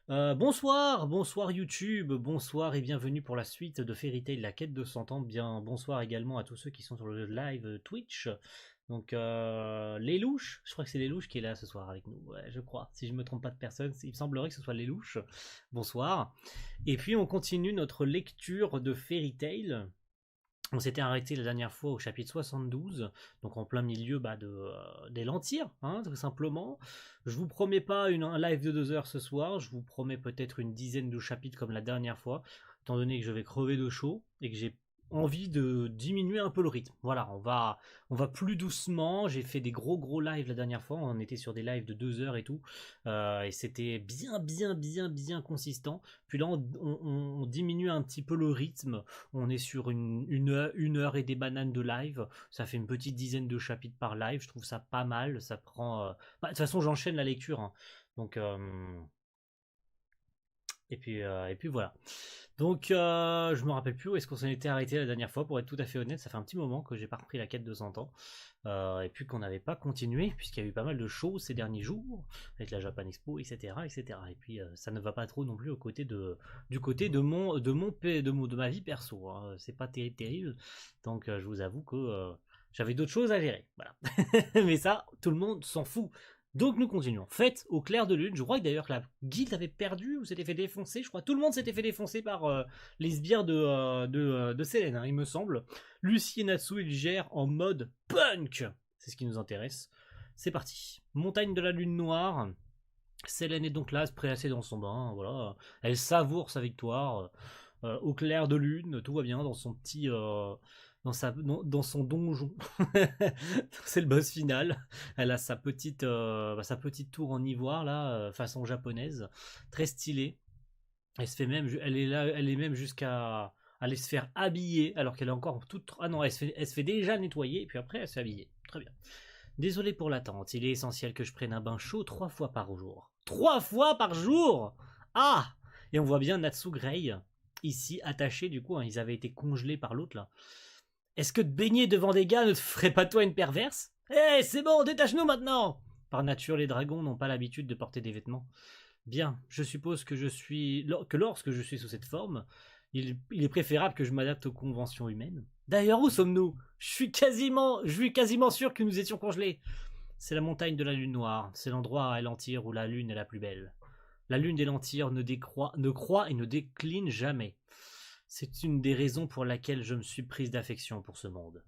Bonsoir, bonsoir YouTube, bonsoir et bienvenue pour la suite de Fairy Tail, la quête de 100 ans. Bien, bonsoir également à tous ceux qui sont sur le live Twitch. Donc, les louches, je crois que c'est les louches qui est là ce soir avec nous. Ouais, je crois. Si je me trompe pas de personne, il me semblerait que ce soit les louches. Bonsoir. Et puis, on continue notre lecture de Fairy Tail. On s'était arrêté la dernière fois au chapitre 72, donc en plein milieu des lentilles, hein, tout simplement. Je vous promets pas un live de 2 heures ce soir, je vous promets peut-être une dizaine de chapitres comme la dernière fois, étant donné que je vais crever de chaud et que j'ai envie de diminuer un peu le rythme. Voilà, on va plus doucement. J'ai fait des gros lives la dernière fois, on était sur des lives de 2 heures et tout, et c'était bien consistant. Puis là, on diminue un petit peu le rythme. On est sur une heure et des bananes de live. Ça fait une petite dizaine de chapitres par live. Je trouve ça pas mal. Ça prend. De toute façon, j'enchaîne la lecture, hein. Donc, et puis voilà. Donc, je me rappelle plus où est-ce qu'on s'en était arrêté la dernière fois. Pour être tout à fait honnête, ça fait un petit moment que j'ai pas repris la quête de 100 ans. Et puis qu'on n'avait pas continué, puisqu'il y a eu pas mal de choses ces derniers jours, avec la Japan Expo, etc. etc. Et puis ça ne va pas trop non plus du côté de ma vie perso, hein. C'est pas terrible. Donc je vous avoue que j'avais d'autres choses à gérer. Voilà. Mais ça, tout le monde s'en fout. Donc nous continuons. Fête au clair de lune. Je crois que d'ailleurs que la guilde avait perdu ou s'était fait défoncer. Je crois que tout le monde s'était fait défoncer par les sbires de Selene, hein, il me semble. Lucie et Natsu, ils gèrent en mode punk. C'est ce qui nous intéresse. C'est parti. Montagne de la lune noire. Selene est donc là, préassée dans son bain. Voilà. Elle savoure sa victoire. Au clair de lune, tout va bien dans son petit. Dans son donjon. C'est le boss final. Elle a sa petite tour en ivoire, là, façon japonaise. Très stylée. Elle est même jusqu'à aller se faire habiller alors qu'elle est encore toute. Ah non, elle se fait déjà nettoyer et puis après elle se fait habiller. Très bien. Désolé pour l'attente, il est essentiel que je prenne un bain chaud 3 fois par jour. 3 fois par jour. Ah. Et on voit bien Natsu Grey ici attachés du coup, hein, ils avaient été congelés par l'autre là. Est-ce que de baigner devant des gars ne te ferait pas toi une perverse? Eh, c'est bon, détache-nous maintenant. Par nature, les dragons n'ont pas l'habitude de porter des vêtements. Bien, je suppose que lorsque je suis sous cette forme, il est préférable que je m'adapte aux conventions humaines. D'ailleurs, où sommes-nous? Je suis quasiment sûr que nous étions congelés. C'est la montagne de la lune noire. C'est l'endroit à Elantyr où la lune est la plus belle. La lune d'Elantyr ne croît et ne décline jamais. C'est une des raisons pour laquelle je me suis prise d'affection pour ce monde.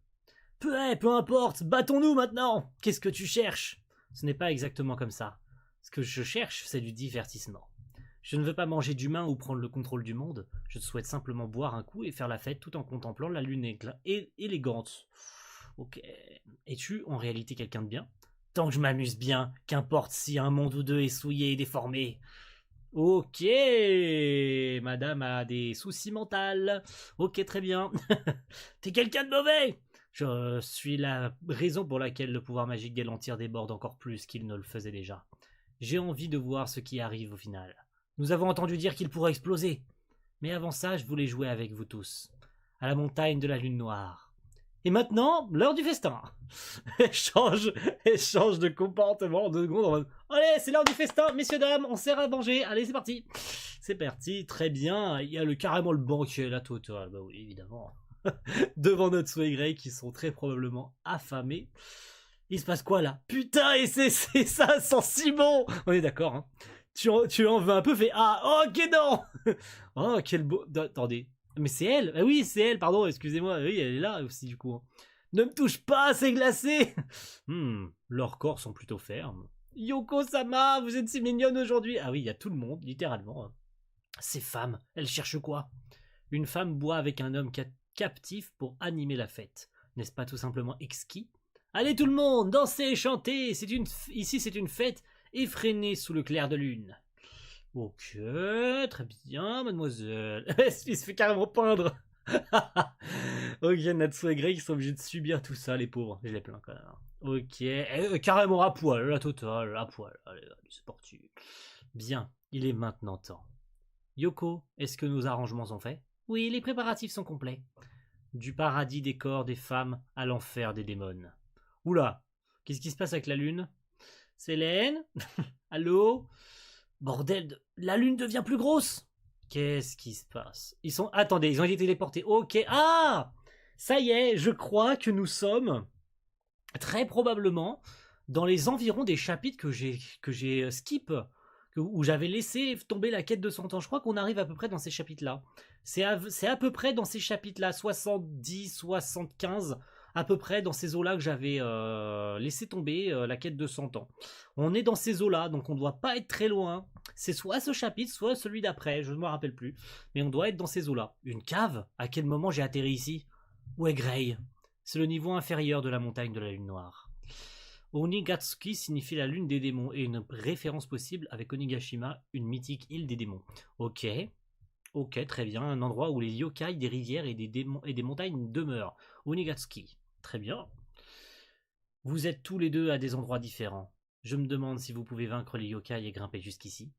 Peu importe, battons-nous maintenant. Qu'est-ce que tu cherches? Ce n'est pas exactement comme ça. Ce que je cherche, c'est du divertissement. Je ne veux pas manger d'humains ou prendre le contrôle du monde. Je souhaite simplement boire un coup et faire la fête tout en contemplant la lune élégante. Ok. Es-tu en réalité quelqu'un de bien? Tant que je m'amuse bien, qu'importe si un monde ou deux est souillé et déformé. Ok, madame a des soucis mentaux. Ok, très bien. T'es quelqu'un de mauvais. Je suis la raison pour laquelle le pouvoir magique d'Elantyr déborde encore plus qu'il ne le faisait déjà. J'ai envie de voir ce qui arrive au final. Nous avons entendu dire qu'il pourrait exploser. Mais avant ça, je voulais jouer avec vous tous. À la montagne de la lune noire. Et maintenant, l'heure du festin. Elle change de comportement en 2 secondes en mode allez, c'est l'heure du festin, messieurs, dames, on sert à manger. Allez, c'est parti. C'est parti, très bien. Il y a carrément le banquet, la totale. Bah oui, évidemment. Devant notre Sway Grey qui sont très probablement affamés. Il se passe quoi là? Putain, et c'est ça, sans Simon. On est d'accord, hein. Tu en veux un peu, fait ah, ok, non. Oh, quel beau. Attendez. Mais c'est elle. Ah oui, c'est elle, pardon, excusez-moi. Oui, elle est là aussi, du coup, hein. Ne me touche pas, c'est glacé. Leurs corps sont plutôt fermes. Yoko-sama, vous êtes si mignonne aujourd'hui. Ah oui, il y a tout le monde, littéralement, hein. Ces femmes, elles cherchent quoi? Une femme boit avec un homme captif pour animer la fête. N'est-ce pas tout simplement exquis? Allez tout le monde, dansez et chantez. Ici c'est une fête effrénée sous le clair de lune. Ok, très bien, mademoiselle. Il se fait carrément peindre. Ok, Natsu et Grey qui sont obligés de subir tout ça, les pauvres. Je les plains quand même. Ok, carrément à poil, la totale, à poil. Allez, c'est parti. Bien, il est maintenant temps. Yoko, est-ce que nos arrangements sont faits? Oui, les préparatifs sont complets. Du paradis des corps des femmes à l'enfer des démons. Oula, qu'est-ce qui se passe avec la lune? Célène? Allô? Bordel, la lune devient plus grosse. Qu'est-ce qui se passe? Attendez, ils ont été téléportés. Ok. Ah! Ça y est, je crois que nous sommes très probablement dans les environs des chapitres que j'ai skip, où j'avais laissé tomber la quête de 100 ans. Je crois qu'on arrive à peu près dans ces chapitres-là. C'est à peu près dans ces chapitres-là, 70, 75, à peu près dans ces eaux-là que j'avais laissé tomber la quête de 100 ans. On est dans ces eaux-là, donc on ne doit pas être très loin. C'est soit ce chapitre, soit celui d'après, je ne me rappelle plus. Mais on doit être dans ces eaux-là. Une cave? À quel moment j'ai atterri ici? Où est Grey? C'est le niveau inférieur de la montagne de la lune noire. Onigatsuki signifie la lune des démons et une référence possible avec Onigashima, une mythique île des démons. Ok, très bien, un endroit où les yokai des rivières et des montagnes demeurent. Onigatsuki, très bien. Vous êtes tous les deux à des endroits différents. Je me demande si vous pouvez vaincre les yokai et grimper jusqu'ici.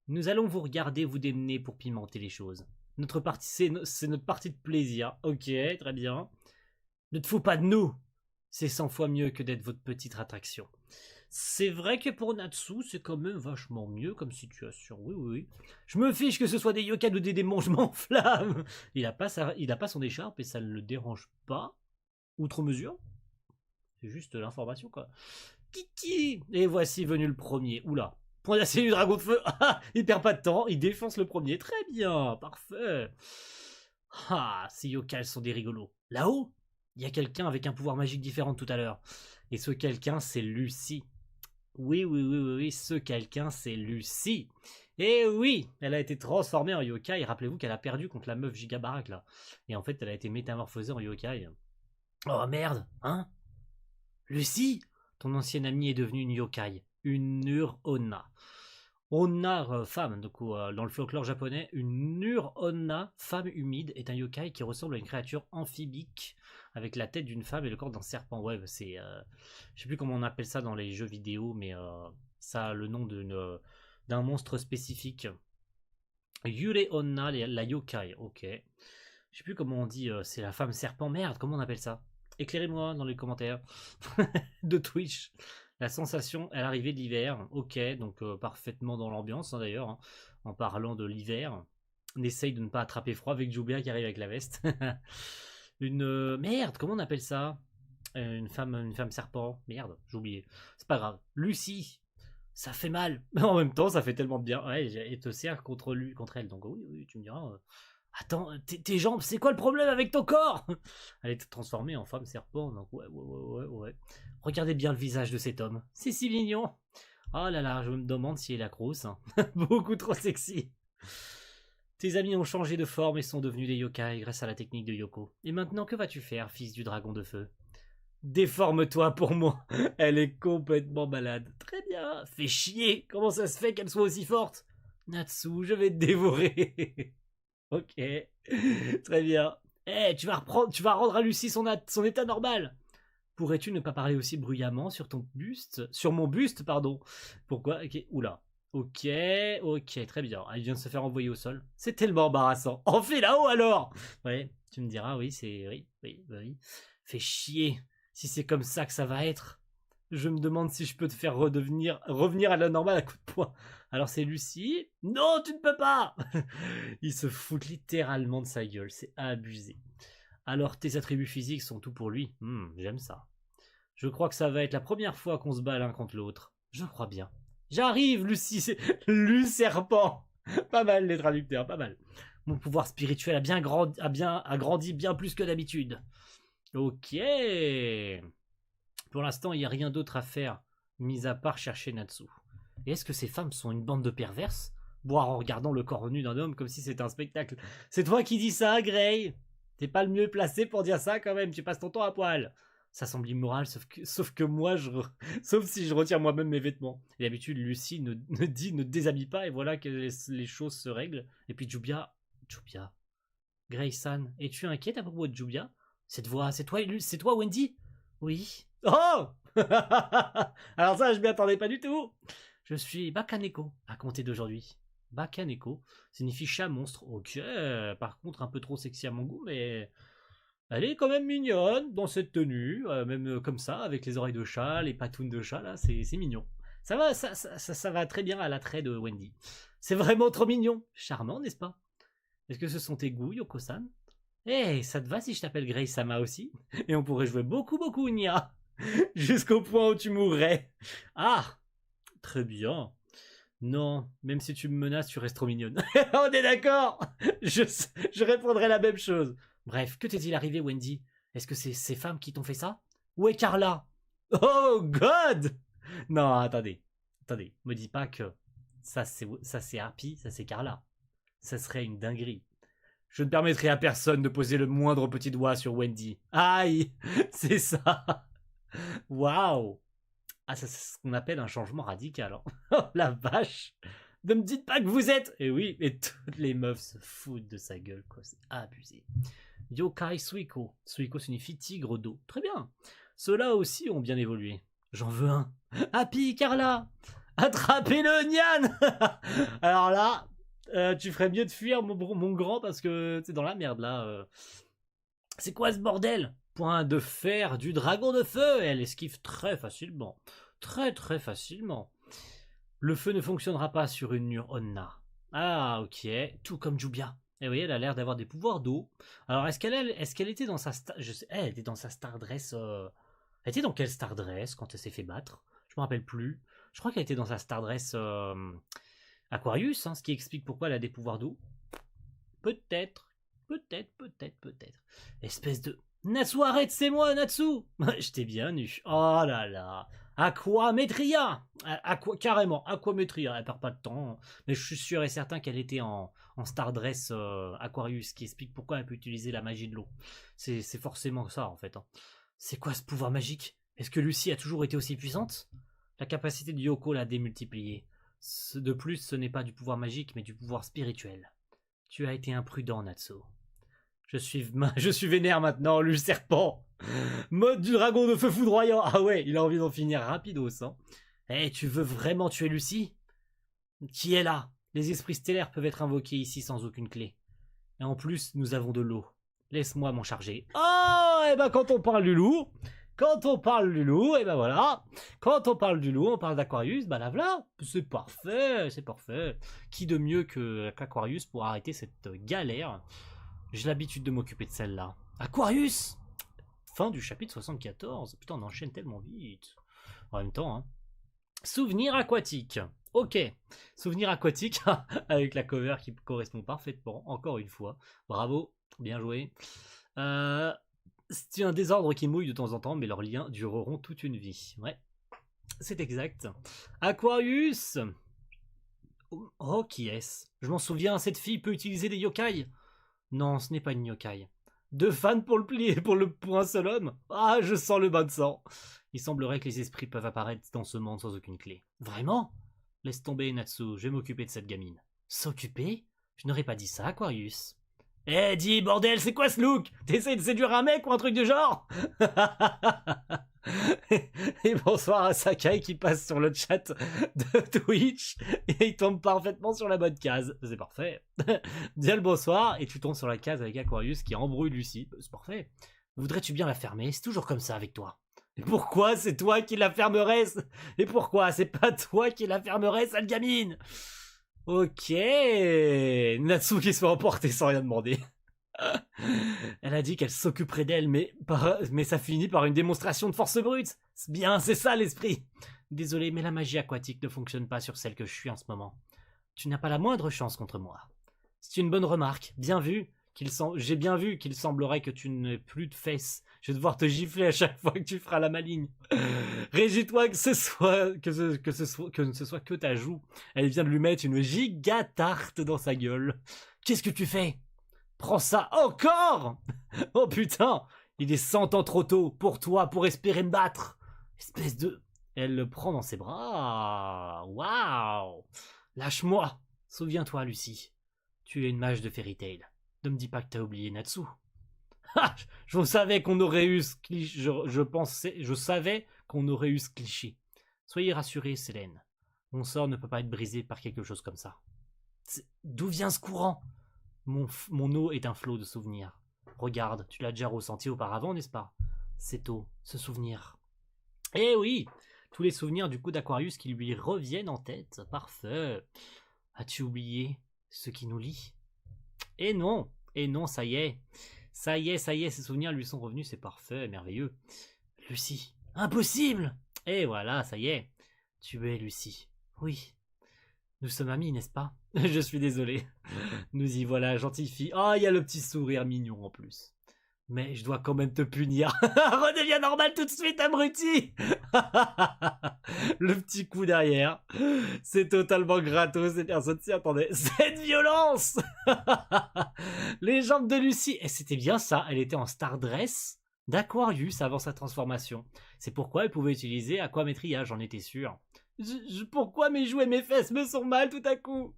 Nous allons vous regarder vous démener pour pimenter les choses. Notre partie, c'est notre partie de plaisir. Ok, très bien. Ne te fous pas de nous. C'est 100 fois mieux que d'être votre petite attraction. C'est vrai que pour Natsu, c'est quand même vachement mieux comme situation. Oui. Je me fiche que ce soit des yokai ou des démons, je m'enflamme. Il a pas son écharpe et ça ne le dérange pas. Outre mesure. C'est juste l'information, quoi. Kiki. Et voici venu le premier. Oula. Point d'acier du dragon de feu. Il perd pas de temps. Il défonce le premier. Très bien. Parfait. Ces yokai sont des rigolos. Là-haut, il y a quelqu'un avec un pouvoir magique différent de tout à l'heure. Et ce quelqu'un, c'est Lucie. Oui, ce quelqu'un, c'est Lucie. Et oui, elle a été transformée en yokai. Rappelez-vous qu'elle a perdu contre la meuf Gigabarak, là. Et en fait, elle a été métamorphosée en yokai. Oh merde, hein? Lucie, ton ancienne amie est devenue une yokai. Une Ur-Onna. Onna, femme, donc dans le folklore japonais, une Ur-Onna, femme humide, est un yokai qui ressemble à une créature amphibique avec la tête d'une femme et le corps d'un serpent. Ouais, c'est, je sais plus comment on appelle ça dans les jeux vidéo, mais ça a le nom d'un monstre spécifique. Yure Onna, la yokai, ok. Je sais plus comment on dit, c'est la femme serpent, merde, comment on appelle ça? Éclairez-moi dans les commentaires de Twitch. La sensation à l'arrivée de l'hiver, ok, donc parfaitement dans l'ambiance d'ailleurs, hein, en parlant de l'hiver. On essaye de ne pas attraper froid avec Jubia qui arrive avec la veste. Merde, comment on appelle ça? Une femme serpent. Merde, j'ai oublié. C'est pas grave. Lucie, ça fait mal. Mais en même temps, ça fait tellement de bien. Ouais, et te sert contre elle. Donc oui, tu me diras. Attends, tes jambes, c'est quoi le problème avec ton corps? Elle est transformée en femme serpent, donc ouais. Regardez bien le visage de cet homme, c'est si mignon. Oh là là, je me demande si elle a grosse. Hein. Beaucoup trop sexy. Tes amis ont changé de forme et sont devenus des yokai grâce à la technique de Yoko. Et maintenant, que vas-tu faire, fils du dragon de feu? Déforme-toi pour moi. Elle est complètement malade. Très bien, fais chier. Comment ça se fait qu'elle soit aussi forte? Natsu, je vais te dévorer. Ok, très bien. Tu vas rendre à Lucie son état normal. Pourrais-tu ne pas parler aussi bruyamment sur mon buste, pardon? Pourquoi? Ok, oula. Ok, très bien. Elle vient de se faire envoyer au sol. C'est tellement embarrassant. En fait là-haut alors. Ouais, tu me diras, oui, oui. Fais chier. Si c'est comme ça que ça va être. Je me demande si je peux te faire revenir à la normale à coup de poing. Alors c'est Lucie. Non, tu ne peux pas. Il se fout littéralement de sa gueule. C'est abusé. Alors tes attributs physiques sont tout pour lui. J'aime ça. Je crois que ça va être la première fois qu'on se bat l'un contre l'autre. Je crois bien. J'arrive, Lucie. Serpent. Pas mal les traducteurs, pas mal. Mon pouvoir spirituel a grandi bien plus que d'habitude. Ok. Pour l'instant, il n'y a rien d'autre à faire, mis à part chercher Natsu. Et est-ce que ces femmes sont une bande de perverses? Boire en regardant le corps nu d'un homme comme si c'était un spectacle. C'est toi qui dis ça, Grey? T'es pas le mieux placé pour dire ça quand même, tu passes ton temps à poil. Ça semble immoral, sauf que moi, sauf si je retire moi-même mes vêtements. Et d'habitude, Lucie ne dit ne déshabille pas, et voilà que les choses se règlent. Et puis Jubia. Grey-san, es-tu inquiète à propos de Jubia? Cette voix, c'est toi, Wendy? Oui. Oh. Alors ça, je m'y attendais pas du tout. Je suis Bakaneko à compter d'aujourd'hui. Bakaneko signifie chat monstre. Ok, par contre un peu trop sexy à mon goût, mais elle est quand même mignonne dans cette tenue, même comme ça, avec les oreilles de chat, les patounes de chat, là, c'est mignon. Ça va très bien à l'attrait de Wendy. C'est vraiment trop mignon. Charmant, n'est-ce pas? Est-ce que ce sont tes goûts, Yoko-san? Eh, ça te va si je t'appelle Grace-sama aussi? Et on pourrait jouer beaucoup, Nia. Jusqu'au point où tu mourrais. Ah, très bien. Non, même si tu me menaces, tu restes trop mignonne. On est d'accord. Je répondrai la même chose. Bref, que t'est-il arrivé, Wendy? Est-ce que c'est ces femmes qui t'ont fait ça? Où est Carla? Oh God! Non, attendez. Me dis pas que ça c'est Happy, ça c'est Carla. Ça serait une dinguerie. Je ne permettrai à personne de poser le moindre petit doigt sur Wendy. Aïe! C'est ça! Waouh! Ah, ça, c'est ce qu'on appelle un changement radical. Hein. Oh la vache! Ne me dites pas que vous êtes... Et oui, et toutes les meufs se foutent de sa gueule, quoi. C'est abusé. Yokai Suiko. Suiko signifie tigre d'eau. Très bien. Ceux-là aussi ont bien évolué. J'en veux un. Happy, Carla! Attrapez-le, Nian! Alors là, tu ferais mieux de fuir, mon grand, parce que c'est dans la merde, là. C'est quoi ce bordel? Point de fer du dragon de feu. Elle esquive très facilement. Très facilement. Le feu ne fonctionnera pas sur une Onna. Ah, ok. Tout comme Jubia. Et oui, elle a l'air d'avoir des pouvoirs d'eau. Alors, est-ce qu'elle était dans sa elle était dans sa Star Dress. Elle était dans quelle Star Dress quand elle s'est fait battre? Je me rappelle plus. Je crois qu'elle était dans sa Star Dress Aquarius, hein, ce qui explique pourquoi elle a des pouvoirs d'eau. Peut-être. Espèce de... Natsu, arrête, c'est moi, Natsu. Je t'ai bien eu. Oh là là. Aquametria. Carrément, Aquametria. Elle perd pas de temps. Mais je suis sûr et certain qu'elle était en Star Dress Aquarius, qui explique pourquoi elle peut utiliser la magie de l'eau. C'est forcément ça, en fait. Hein. C'est quoi ce pouvoir magique? Est-ce que Lucy a toujours été aussi puissante? La capacité de Yoko l'a démultipliée. De plus, ce n'est pas du pouvoir magique, mais du pouvoir spirituel. Tu as été imprudent, Natsu. Je suis vénère maintenant, le serpent. Mode du dragon de feu foudroyant. Ah ouais, il a envie d'en finir rapidos. Hein. Eh, tu veux vraiment tuer Lucy? Qui est là? Les esprits stellaires peuvent être invoqués ici sans aucune clé. Et en plus, nous avons de l'eau. Laisse-moi m'en charger. Oh, et ben quand on parle du loup, et ben voilà. Quand on parle du loup, on parle d'Aquarius, bah là voilà. C'est parfait. Qui de mieux qu'Aquarius pour arrêter cette galère? J'ai l'habitude de m'occuper de celle-là. Aquarius! Fin du chapitre 74. Putain, on enchaîne tellement vite. En même temps, hein. Souvenir aquatique. Ok. Souvenir aquatique avec la cover qui correspond parfaitement. Encore une fois. Bravo. Bien joué. C'est un désordre qui mouille de temps en temps, mais leurs liens dureront toute une vie. Ouais. C'est exact. Aquarius! Oh, qui est-ce? Je m'en souviens, cette fille peut utiliser des yokai. Non, ce n'est pas une yokai. Deux fans pour le plier, pour un seul homme. Ah, je sens le bain de sang. Il semblerait que les esprits peuvent apparaître dans ce monde sans aucune clé. Vraiment? Laisse tomber, Natsu, je vais m'occuper de cette gamine. S'occuper? Je n'aurais pas dit ça, Aquarius. Eh, dis, bordel, c'est quoi ce look? T'essayes de séduire un mec ou un truc du genre? Et bonsoir à Sakai qui passe sur le chat de Twitch et il tombe parfaitement sur la bonne case. C'est parfait. Bien le bonsoir et tu tombes sur la case avec Aquarius qui embrouille Lucy. C'est parfait. Voudrais-tu bien la fermer? C'est toujours comme ça avec toi. Et pourquoi c'est toi qui la fermerais? Et pourquoi c'est pas toi qui la fermerais, sale gamine? Ok. Natsu qui se fait emporter sans rien demander. Elle a dit qu'elle s'occuperait d'elle, mais ça finit par une démonstration de force brute. C'est bien, c'est ça l'esprit. Désolé, mais la magie aquatique ne fonctionne pas sur celle que je suis en ce moment. Tu n'as pas la moindre chance contre moi. C'est une bonne remarque. Bien vu. J'ai bien vu qu'il semblerait que tu n'aies plus de fesses. Je vais devoir te gifler à chaque fois que tu feras la maligne. Réjouis-toi que ce soit que ta joue. Elle vient de lui mettre une giga tarte dans sa gueule. Qu'est-ce que tu fais? Prends ça encore! Oh putain! Il est 100 ans trop tôt pour toi pour espérer me battre! Espèce de... Elle le prend dans ses bras. Waouh! Lâche-moi! Souviens-toi, Lucy. Tu es une mage de Fairy Tail. Ne me dis pas que t'as oublié Natsu. Ah! Je savais qu'on aurait eu ce cliché. Je savais qu'on aurait eu ce cliché. Soyez rassurés, Célène. Mon sort ne peut pas être brisé par quelque chose comme ça. D'où vient ce courant? Mon eau est un flot de souvenirs. Regarde, tu l'as déjà ressenti auparavant, n'est-ce pas? Cette eau, ce souvenir. Eh oui, tous les souvenirs du coup d'Aquarius qui lui reviennent en tête. Parfait. As-tu oublié ce qui nous lie? Et non, ça y est. Ça y est, ces souvenirs lui sont revenus, c'est parfait, merveilleux. Lucie, impossible! Et voilà, ça y est. Tu es Lucie. Oui. Nous sommes amis, n'est-ce pas? Je suis désolé. Nous y voilà, gentille fille. Oh, il y a le petit sourire mignon en plus. Mais je dois quand même te punir. Redeviens normal tout de suite, abruti. Le petit coup derrière. C'est totalement gratos, ces personnes s'y attendaient. Cette violence. Les jambes de Lucie. Et c'était bien ça, elle était en star dress d'Aquarius avant sa transformation. C'est pourquoi elle pouvait utiliser Aquametria, j'en étais sûr. Pourquoi mes joues et mes fesses me sont mal tout à coup?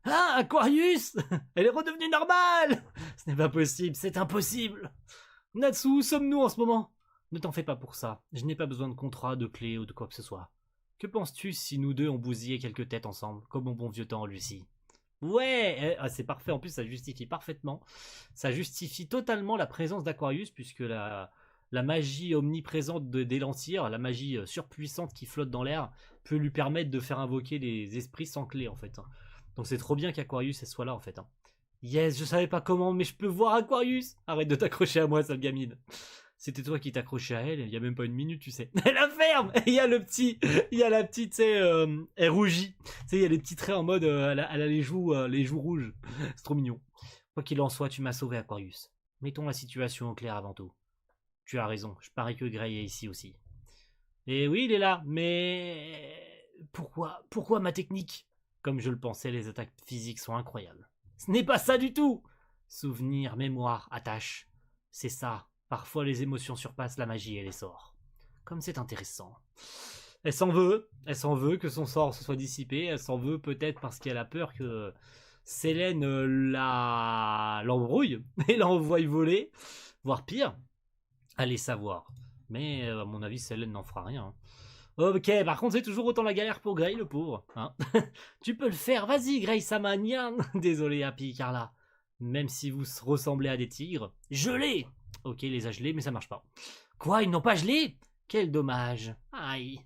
Ah, Aquarius! Elle est redevenue normale! Ce n'est pas possible, c'est impossible! Natsu, où sommes-nous en ce moment? Ne t'en fais pas pour ça, je n'ai pas besoin de contrat, de clé ou de quoi que ce soit. Que penses-tu si nous deux on bousillait quelques têtes ensemble, comme au bon vieux temps, Lucie? Ouais, c'est parfait, en plus ça justifie parfaitement. Ça justifie totalement la présence d'Aquarius, puisque la magie omniprésente d'Elantyr, la magie surpuissante qui flotte dans l'air, peut lui permettre de faire invoquer les esprits sans clé en fait. Donc c'est trop bien qu'Aquarius soit là en fait. Yes, je savais pas comment, mais je peux voir Aquarius. Arrête de t'accrocher à moi, sale gamine. C'était toi qui t'accrochais à elle, il y a même pas une minute, tu sais. Elle la ferme. Il y a le petit, il y a la petite, tu sais, elle rougit. Tu sais, il y a les petits traits en mode, elle a les joues rouges. C'est trop mignon. Quoi qu'il en soit, tu m'as sauvé, Aquarius. Mettons la situation au clair avant tout. Tu as raison, je parie que Grey est ici aussi. Et oui, il est là, mais... Pourquoi ma technique? Comme je le pensais, les attaques physiques sont incroyables. Ce n'est pas ça du tout! Souvenir, mémoire, attache. C'est ça. Parfois les émotions surpassent la magie et les sorts. Comme c'est intéressant. Elle s'en veut que son sort se soit dissipé, elle s'en veut peut-être parce qu'elle a peur que Selene l'embrouille et l'envoie voler, voire pire. Allez savoir. Mais à mon avis, Selene n'en fera rien. Ok, par contre, c'est toujours autant la galère pour Grey, le pauvre. Hein. Tu peux le faire, vas-y, Grey Samanian. Désolé, Happy Carla. Même si vous ressemblez à des tigres, gelés. Ok, il les a gelés, mais ça marche pas. Quoi, ils n'ont pas gelé? Quel dommage. Aïe.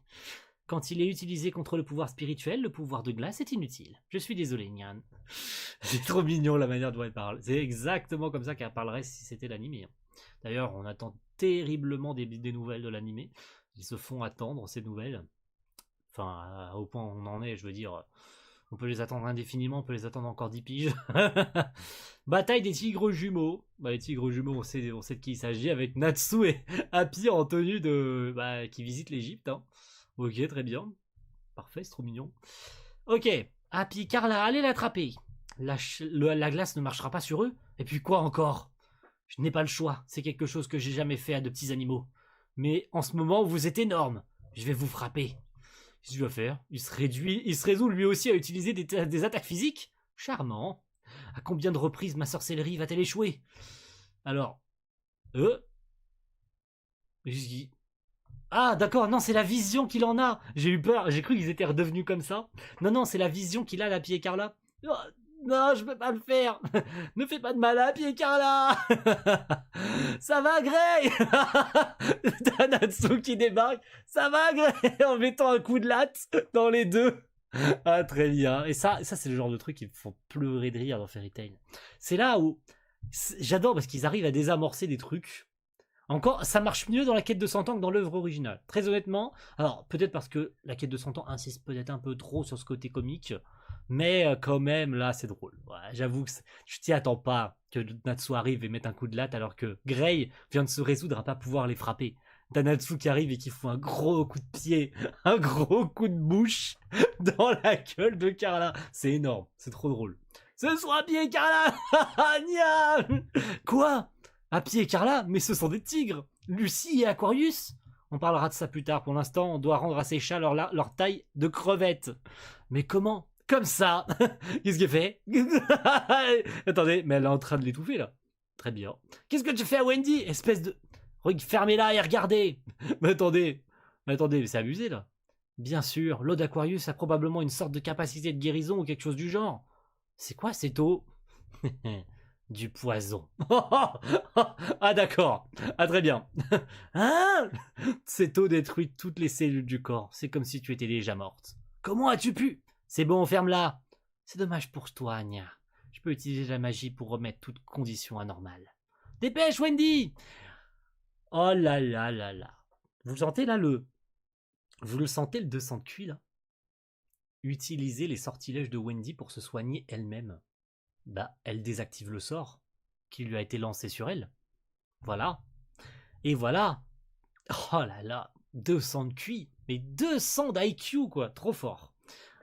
Quand il est utilisé contre le pouvoir spirituel, le pouvoir de glace est inutile. Je suis désolé, Nyan. C'est trop mignon la manière dont elle parle. C'est exactement comme ça qu'elle parlerait si c'était l'animé. D'ailleurs, on attend terriblement des nouvelles de l'animé. Ils se font attendre, ces nouvelles. Enfin, au point où on en est, je veux dire, on peut les attendre indéfiniment, on peut les attendre encore 10 piges. Bataille des tigres jumeaux. Bah, les tigres jumeaux, on sait de qui il s'agit, avec Natsu et Happy en tenue de... qui visitent l'Égypte. Hein. Ok, très bien. Parfait, c'est trop mignon. Ok, Happy, Carla, allez l'attraper. La glace ne marchera pas sur eux. Et puis quoi encore? Je n'ai pas le choix, c'est quelque chose que j'ai jamais fait à de petits animaux. Mais en ce moment, vous êtes énorme. Je vais vous frapper. Qu'est-ce qu'il va faire? Il se résout lui aussi à utiliser des attaques physiques? Charmant. À combien de reprises ma sorcellerie va-t-elle échouer? Alors... Ah, d'accord, non, c'est la vision qu'il en a. J'ai eu peur, j'ai cru qu'ils étaient redevenus comme ça. Non, c'est la vision qu'il a, la Happy Carla. Oh, non, je peux pas le faire. Ne fais pas de mal à Happy Carla. Ça va, Grey? T'as Natsu qui débarque. Ça va, Grey? En mettant un coup de latte dans les deux. Ah, très bien. Et ça c'est le genre de truc qui me font pleurer de rire dans Fairy Tail. C'est là où j'adore parce qu'ils arrivent à désamorcer des trucs. Encore, ça marche mieux dans la quête de 100 ans que dans l'œuvre originale. Très honnêtement, alors peut-être parce que la quête de 100 ans insiste peut-être un peu trop sur ce côté comique, mais quand même, là, c'est drôle. Ouais, j'avoue que je t'y attends pas que Natsu arrive et mette un coup de latte alors que Grey vient de se résoudre à pas pouvoir les frapper. T'as Natsu qui arrive et qui fout un gros coup de pied, un gros coup de bouche dans la gueule de Carla. C'est énorme, c'est trop drôle. Ce sera bien Carla. Quoi? Happy et Carla, mais ce sont des tigres. Lucie et Aquarius. On parlera de ça plus tard. Pour l'instant, on doit rendre à ces chats leur taille de crevette. Mais comment? Comme ça. Qu'est-ce qu'elle fait? Attendez, mais elle est en train de l'étouffer là. Très bien. Qu'est-ce que tu fais à Wendy? Espèce de... Fermez-la et regardez. Mais attendez, c'est abusé là. Bien sûr, l'eau d'Aquarius a probablement une sorte de capacité de guérison ou quelque chose du genre. C'est quoi cette eau? Du poison. Ah d'accord. Ah très bien. Hein? Cette eau détruit toutes les cellules du corps. C'est comme si tu étais déjà morte. Comment as-tu pu? C'est bon, ferme-la. C'est dommage pour toi, Anya. Je peux utiliser la magie pour remettre toute condition anormale. Dépêche, Wendy! Oh là là là là. Vous sentez là le... Vous le sentez le 200 de QI là? Utiliser les sortilèges de Wendy pour se soigner elle-même. Bah, elle désactive le sort qui lui a été lancé sur elle. Voilà. Et voilà. Oh là là. 200 de QI. Mais 200 d'IQ quoi. Trop fort.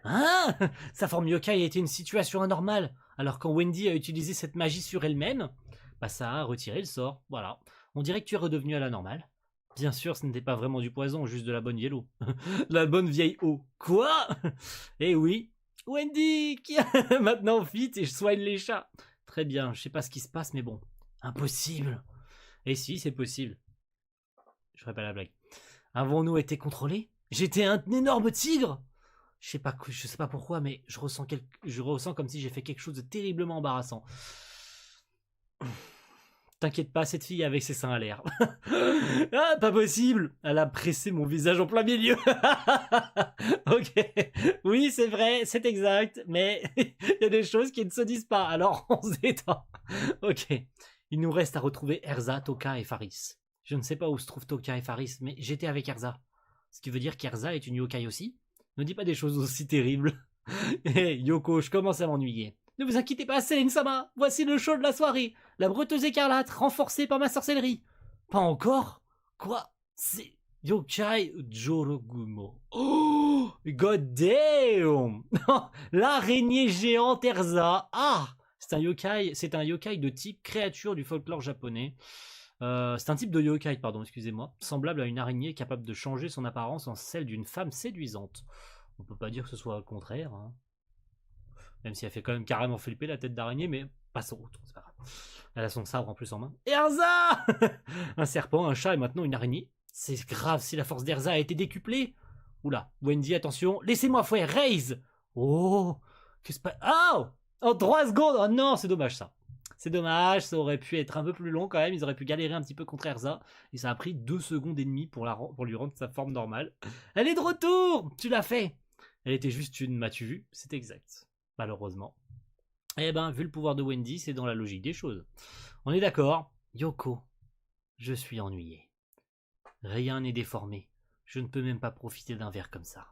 Hein? Sa forme yokai a été une situation anormale. Alors quand Wendy a utilisé cette magie sur elle-même, bah ça a retiré le sort. Voilà. On dirait que tu es redevenu à la normale. Bien sûr, ce n'était pas vraiment du poison, juste de la bonne vieille eau. La bonne vieille eau. Quoi? Eh oui. Wendy, qui a maintenant fit et je soigne les chats. Très bien, je sais pas ce qui se passe, mais bon. Impossible. Et si, c'est possible. Je ferai pas la blague. Avons-nous été contrôlés? J'étais un énorme tigre. Je sais pas pourquoi, mais je ressens comme si j'ai fait quelque chose de terriblement embarrassant. T'inquiète pas, cette fille avec ses seins à l'air. Ah, pas possible. Elle a pressé mon visage en plein milieu. Ok. Oui, c'est vrai, c'est exact. Mais il y a des choses qui ne se disent pas. Alors, on se détend. Ok. Il nous reste à retrouver Erza, Toka et Faris. Je ne sais pas où se trouvent Toka et Faris, mais j'étais avec Erza. Ce qui veut dire qu'Erza est une yokai aussi. Ne dis pas des choses aussi terribles. Hé, Yoko, je commence à m'ennuyer. Ne vous inquiétez pas, Céline-sama. Voici le show de la soirée. La bretteuse écarlate, renforcée par ma sorcellerie. Pas encore? Quoi? C'est Yokai Jorogumo. Oh! God damn! L'araignée géante Erza. Ah! C'est un yokai de type créature du folklore japonais. C'est un type de yokai, pardon, excusez-moi, semblable à une araignée capable de changer son apparence en celle d'une femme séduisante. On peut pas dire que ce soit le contraire, hein. Même si elle fait quand même carrément flipper la tête d'araignée, mais passons au tour, c'est pas grave. Elle a son sabre en plus en main. Erza! Un serpent, un chat et maintenant une araignée. C'est grave si la force d'Erza a été décuplée. Oula, Wendy, attention, laissez-moi faire, raise! Oh! Que se passe? Oh! En 3 secondes! Oh non, c'est dommage ça. C'est dommage, ça aurait pu être un peu plus long quand même, ils auraient pu galérer un petit peu contre Erza, et ça a pris 2 secondes et demie pour lui rendre sa forme normale. Elle est de retour! Tu l'as fait! Elle était juste une, m'as-tu vu? C'est exact. Malheureusement. Eh ben, vu le pouvoir de Wendy, c'est dans la logique des choses. On est d'accord? Yoko, je suis ennuyé. Rien n'est déformé. Je ne peux même pas profiter d'un verre comme ça.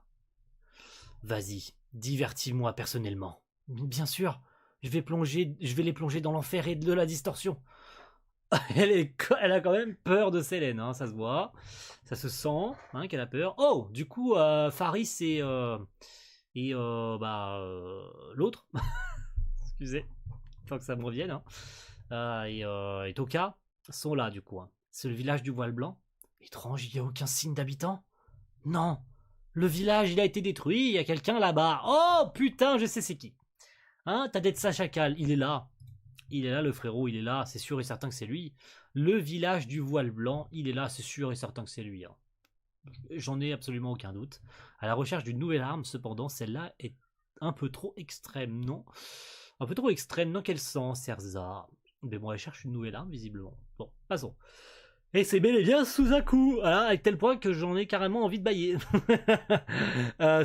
Vas-y, divertis-moi personnellement. Bien sûr, je vais les plonger dans l'enfer et de la distorsion. Elle a quand même peur de Célène, hein, ça se voit. Ça se sent, hein, qu'elle a peur. Oh, du coup, Faris et l'autre. Excusez, faut que ça me revienne. Hein. Et Toka sont là, du coup. Hein. C'est le village du voile blanc. Étrange, il n'y a aucun signe d'habitant. Non, le village, il a été détruit, il y a quelqu'un là-bas. Oh, putain, je sais c'est qui. Hein, Tadetsa Chacal, il est là. Il est là, le frérot, il est là, c'est sûr et certain que c'est lui. Le village du voile blanc, il est là, c'est sûr et certain que c'est lui. Hein. J'en ai absolument aucun doute. À la recherche d'une nouvelle arme, cependant, celle-là est un peu trop extrême, non? Un peu trop extrême, dans quel sens, Erza? Mais bon, elle cherche une nouvelle arme, visiblement. Bon, passons. Et c'est bel et bien Suzaku, voilà, à tel point que j'en ai carrément envie de bailler.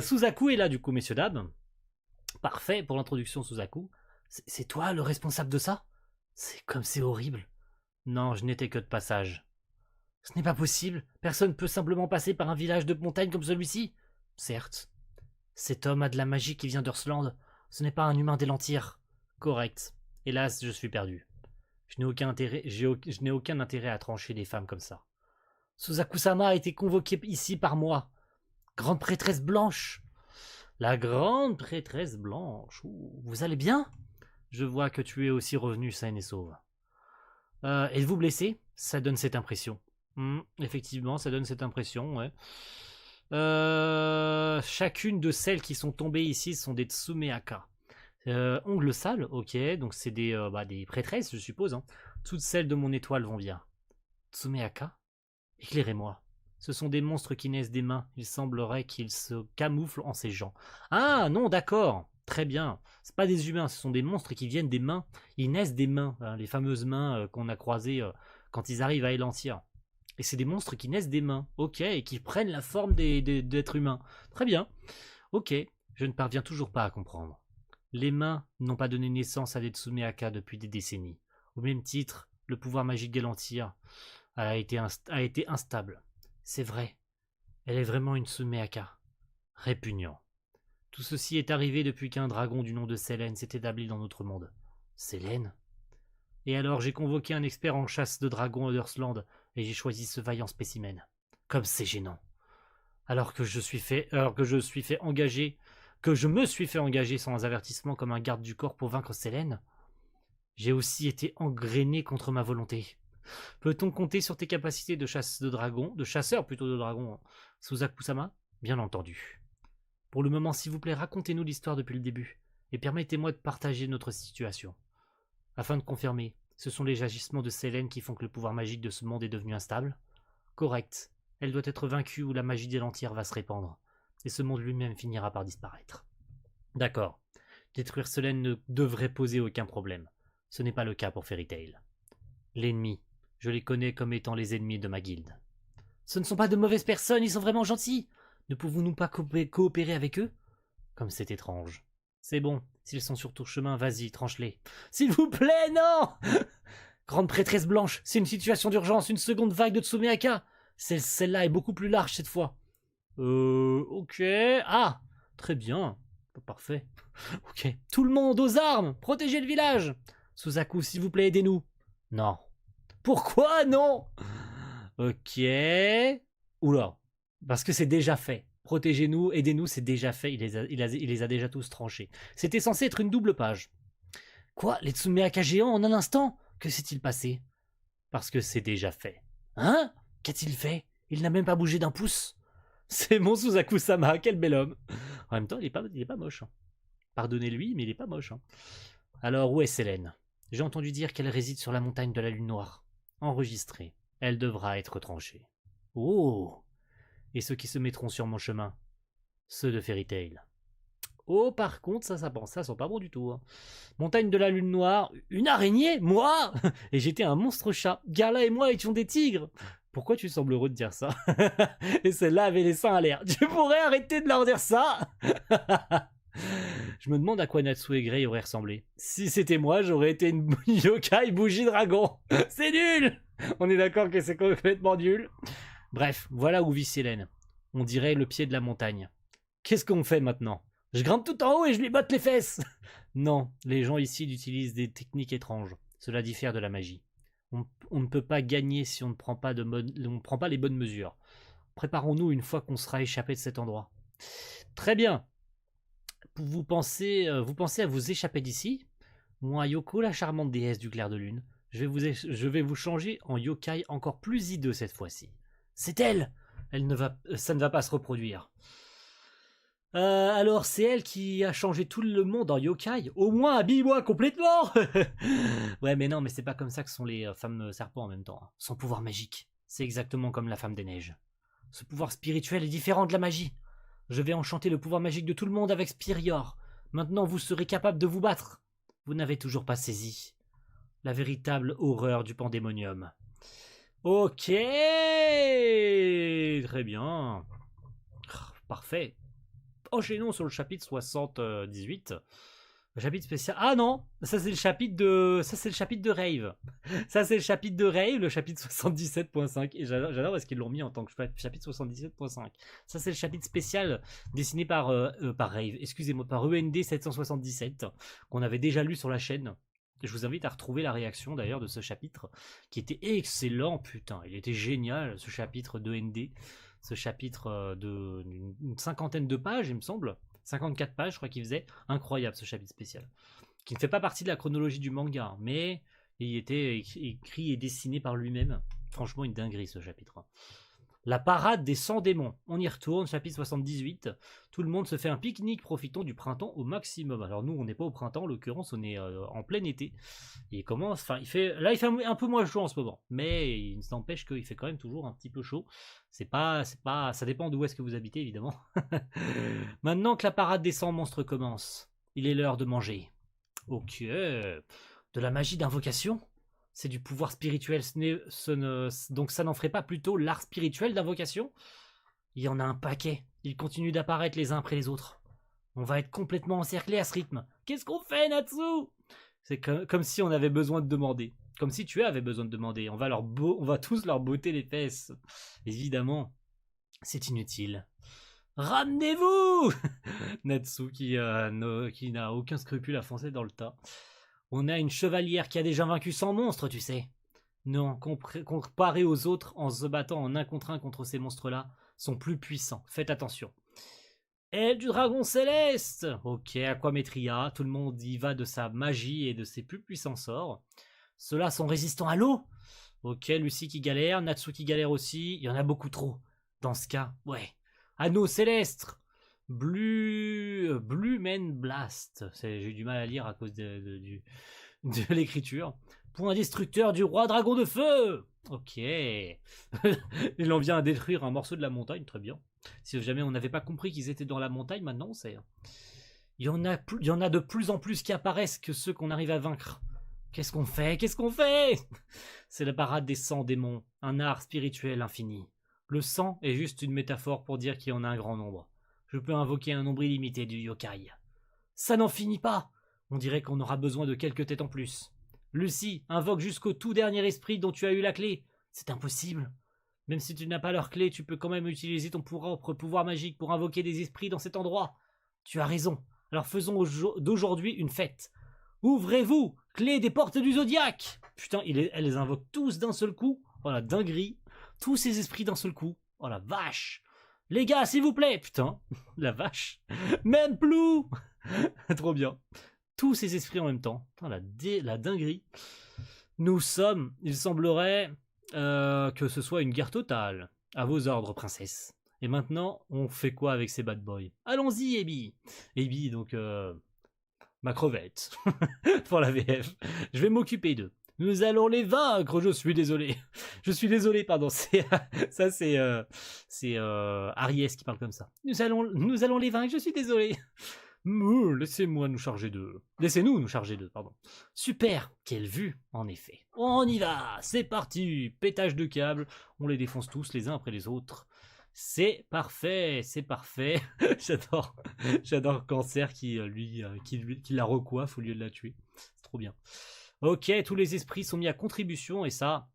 Suzaku est là, du coup, messieurs, dames. Parfait pour l'introduction, Suzaku. C'est toi le responsable de ça? C'est comme c'est horrible. Non, je n'étais que de passage. Ce n'est pas possible. Personne ne peut simplement passer par un village de montagne comme celui-ci. Certes. Cet homme a de la magie qui vient d'Ursland. Ce n'est pas un humain d'Elantyre. Correct. Hélas, je suis perdu. Je n'ai aucun intérêt à trancher des femmes comme ça. Suzaku-sama a été convoquée ici par moi. Grande prêtresse blanche. La grande prêtresse blanche. Ouh, vous allez bien? Je vois que tu es aussi revenu saine et sauve. Êtes-vous blessé? Ça donne cette impression. Effectivement, ça donne cette impression, ouais. Chacune de celles qui sont tombées ici sont des Tsumeaka. Ongles sales, ok, donc c'est des prêtresses, je suppose. Hein. Toutes celles de mon étoile vont bien. Tsumeaka? Éclairez-moi. Ce sont des monstres qui naissent des mains. Il semblerait qu'ils se camouflent en ces gens. Ah, non, d'accord. Très bien. C'est pas des humains, ce sont des monstres qui viennent des mains. Ils naissent des mains, hein, les fameuses mains qu'on a croisées quand ils arrivent à Elantyr. Et c'est des monstres qui naissent des mains, ok, et qui prennent la forme d'êtres humains. Très bien. Ok, je ne parviens toujours pas à comprendre. Les mains n'ont pas donné naissance à des Tsumeaka depuis des décennies. Au même titre, le pouvoir magique d'Elantyr a été instable. C'est vrai. Elle est vraiment une Tsumeaka. Répugnant. Tout ceci est arrivé depuis qu'un dragon du nom de Selene s'est établi dans notre monde. Selene? Et alors j'ai convoqué un expert en chasse de dragons à Earthland et j'ai choisi ce vaillant spécimen. Comme c'est gênant. Alors que je me suis fait engager sans avertissement comme un garde du corps pour vaincre Selene, j'ai aussi été engrainé contre ma volonté. Peut-on compter sur tes capacités de chasseur plutôt de dragons, Suzaku-sama? Bien entendu. Pour le moment, s'il vous plaît, racontez-nous l'histoire depuis le début, et permettez-moi de partager notre situation. Afin de confirmer, ce sont les agissements de Selene qui font que le pouvoir magique de ce monde est devenu instable? Correct. Elle doit être vaincue ou la magie d'Elantyr va se répandre, et ce monde lui-même finira par disparaître. D'accord. Détruire Selene ne devrait poser aucun problème. Ce n'est pas le cas pour Fairy Tail. L'ennemi, je les connais comme étant les ennemis de ma guilde. Ce ne sont pas de mauvaises personnes, ils sont vraiment gentils. Ne pouvons-nous pas coopérer avec eux? Comme c'est étrange. C'est bon, s'ils sont sur ton chemin, vas-y, tranche-les. S'il vous plaît, non! Grande prêtresse blanche, c'est une situation d'urgence, une seconde vague de Tsumeaka. Celle-là est beaucoup plus large cette fois. Ok. Ah, très bien. Parfait. Ok. Tout le monde aux armes! Protégez le village! Suzaku, s'il vous plaît, aidez-nous. Non. Pourquoi non? Ok. Oula. Parce que c'est déjà fait. Protégez-nous, aidez-nous, c'est déjà fait. Il les a déjà tous tranchés. C'était censé être une double page. Quoi? Les Tsumeaka géants en un instant? Que s'est-il passé? Parce que c'est déjà fait. Hein? Qu'a-t-il fait? Il n'a même pas bougé d'un pouce. C'est mon Suzaku-sama, quel bel homme. En même temps, il est pas moche. Hein. Pardonnez-lui, mais il est pas moche. Hein. Alors, où est Selene? J'ai entendu dire qu'elle réside sur la montagne de la Lune Noire. Enregistrée. Elle devra être tranchée. Oh! Et ceux qui se mettront sur mon chemin? Ceux de Fairy Tail. Oh, par contre, ça sent pas bon du tout. Hein. Montagne de la Lune Noire, une araignée? Moi? Et j'étais un monstre chat. Garla et moi étions des tigres. Pourquoi tu sembles heureux de dire ça? Et celle-là avait les seins à l'air. Tu pourrais arrêter de leur dire ça? Je me demande à quoi Natsu et Grey auraient ressemblé. Si c'était moi, j'aurais été une yokai bougie dragon. C'est nul! On est d'accord que c'est complètement nul. Bref, voilà où vit Selene. On dirait le pied de la montagne. Qu'est-ce qu'on fait maintenant? Je grimpe tout en haut et je lui botte les fesses. Non, les gens ici utilisent des techniques étranges. Cela diffère de la magie. On ne peut pas gagner si on ne prend pas les bonnes mesures. Préparons-nous une fois qu'on sera échappé de cet endroit. Très bien. Vous pensez à vous échapper d'ici? Moi, Yoko, la charmante déesse du clair de lune, je vais vous changer en yokai encore plus hideux cette fois-ci. C'est elle! Ça ne va pas se reproduire. Alors c'est elle qui a changé tout le monde en yokai. Au moins habille-moi complètement. Ouais, mais non, mais c'est pas comme ça que sont les femmes serpents en même temps. Hein. Son pouvoir magique, c'est exactement comme la femme des neiges. Ce pouvoir spirituel est différent de la magie. Je vais enchanter le pouvoir magique de tout le monde avec Spirior. Maintenant, vous serez capable de vous battre. Vous n'avez toujours pas saisi la véritable horreur du pandémonium. Ok, très bien. Parfait. Enchaînons sur le chapitre 78. Le chapitre spécial. Ah non, ça c'est le chapitre de Rave. Ça c'est le chapitre de Rave, le chapitre 77.5. Et j'adore parce qu'ils l'ont mis en tant que chapitre 77.5. Ça c'est le chapitre spécial dessiné par Rave. Excusez-moi, par END 777 qu'on avait déjà lu sur la chaîne. Je vous invite à retrouver la réaction d'ailleurs de ce chapitre qui était excellent, putain, il était génial ce chapitre de ND. Ce chapitre d'une cinquantaine de pages, il me semble. 54 pages, je crois qu'il faisait. Incroyable, ce chapitre spécial. Qui ne fait pas partie de la chronologie du manga, mais il était écrit et dessiné par lui-même. Franchement, une dinguerie, ce chapitre. La parade des 100 démons. On y retourne, chapitre 78. Tout le monde se fait un pique-nique, profitant du printemps au maximum. Alors nous, on n'est pas au printemps, en l'occurrence, on est en plein été. Et il fait un peu moins chaud en ce moment. Mais il n'empêche qu'il fait quand même toujours un petit peu chaud. Ça dépend d'où est-ce que vous habitez, évidemment. Maintenant que la parade des 100 monstres commence, Il est l'heure de manger. Ok. De la magie d'invocation? C'est du pouvoir spirituel. Donc ça n'en ferait pas plutôt l'art spirituel d'invocation? Il y en a un paquet. Ils continuent d'apparaître les uns après les autres. On va être complètement encerclés à ce rythme. Qu'est-ce qu'on fait, Natsu? C'est comme si on avait besoin de demander. Comme si tu avais besoin de demander. On va tous leur botter les fesses. Évidemment, c'est inutile. Ramenez-vous! Natsu qui n'a aucun scrupule à foncer dans le tas. On a une chevalière qui a déjà vaincu 100 monstres, tu sais. Non, comparé aux autres, en se battant en un contre ces monstres-là, sont plus puissants. Faites attention. Aile du dragon céleste! Ok, Aquametria, tout le monde y va de sa magie et de ses plus puissants sorts. Ceux-là sont résistants à l'eau? Ok, Lucie qui galère, Natsu qui galère aussi, il y en a beaucoup trop. Dans ce cas, ouais. Anneau céleste! Blue Man Blast. J'ai eu du mal à lire à cause de l'écriture. Point destructeur du roi dragon de feu! Ok. Il en vient à détruire un morceau de la montagne, très bien. Si jamais on n'avait pas compris qu'ils étaient dans la montagne, maintenant on sait. Il y en a de plus en plus qui apparaissent que ceux qu'on arrive à vaincre. Qu'est-ce qu'on fait? Qu'est-ce qu'on fait? C'est la parade des 100 démons, un art spirituel infini. Le sang est juste une métaphore pour dire qu'il y en a un grand nombre. Je peux invoquer un nombre illimité du yokai. Ça n'en finit pas! On dirait qu'on aura besoin de quelques têtes en plus. Lucie, invoque jusqu'au tout dernier esprit dont tu as eu la clé. C'est impossible. Même si tu n'as pas leur clé, tu peux quand même utiliser ton propre pouvoir magique pour invoquer des esprits dans cet endroit. Tu as raison. Alors faisons d'aujourd'hui une fête. Ouvrez-vous, clé des portes du zodiaque! Putain, elle les invoque tous d'un seul coup. Oh la dinguerie. Tous ces esprits d'un seul coup. Oh la vache. Les gars, s'il vous plaît. Putain, la vache. Même Plou. Trop bien. Tous ces esprits en même temps. Putain, la dinguerie. Il semblerait que ce soit une guerre totale. À vos ordres, princesse. Et maintenant, on fait quoi avec ces bad boys? Allons-y, Abby. Abby, donc, ma crevette. Pour la VF. Je vais m'occuper d'eux. Nous allons les vaincre, je suis désolé. Je suis désolé, pardon. C'est Aries qui parle comme ça. Nous allons les vaincre, je suis désolé. Laissez-nous nous charger d'eux, pardon. Super, quelle vue, en effet. On y va, c'est parti. Pétage de câbles, on les défonce tous les uns après les autres. C'est parfait, c'est parfait. J'adore Cancer qui la recoiffe au lieu de la tuer. C'est trop bien. Ok, tous les esprits sont mis à contribution et ça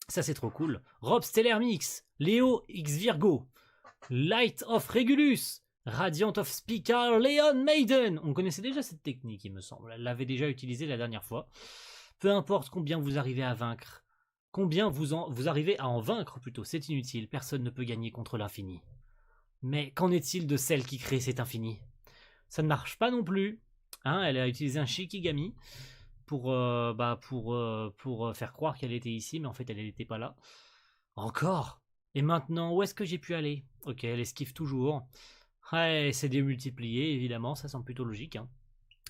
c'est trop cool. Rob Stellar Mix, Léo X Virgo, Light of Regulus, Radiant of Speaker, Leon Maiden. On connaissait déjà cette technique, il me semble. Elle l'avait déjà utilisée la dernière fois. Peu importe combien vous arrivez à vaincre, combien vous arrivez à en vaincre plutôt, c'est inutile. Personne ne peut gagner contre l'infini. Mais qu'en est-il de celle qui crée cet infini? Ça ne marche pas non plus. Hein, elle a utilisé un Shikigami pour faire croire qu'elle était ici, mais en fait elle n'était pas là. Encore? Et maintenant, où est-ce que j'ai pu aller? Ok, elle esquive toujours. Ouais, c'est démultiplié, évidemment, ça semble plutôt logique. Hein.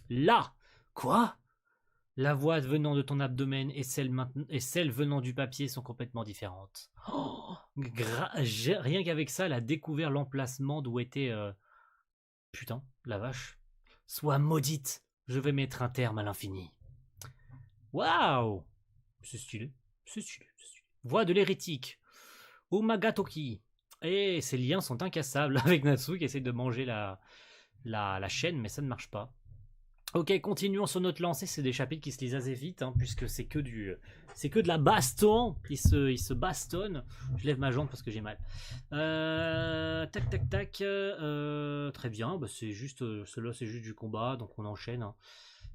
Là! Quoi? La voix venant de ton abdomen et celle venant du papier sont complètement différentes. Oh, rien qu'avec ça, elle a découvert l'emplacement d'où était... Putain, la vache. Sois maudite, je vais mettre un terme à l'infini. Waouh! C'est stylé. Voix de l'hérétique. Omagatoki. Et ces liens sont incassables avec Natsu qui essaie de manger la chaîne, mais ça ne marche pas. Ok, continuons sur notre lancée. C'est des chapitres qui se lisent assez vite, hein, puisque c'est que de la baston. Ils se bastonnent. Je lève ma jambe parce que j'ai mal. Tac. Très bien. Bah, c'est juste, cela c'est juste du combat, donc on enchaîne. Hein.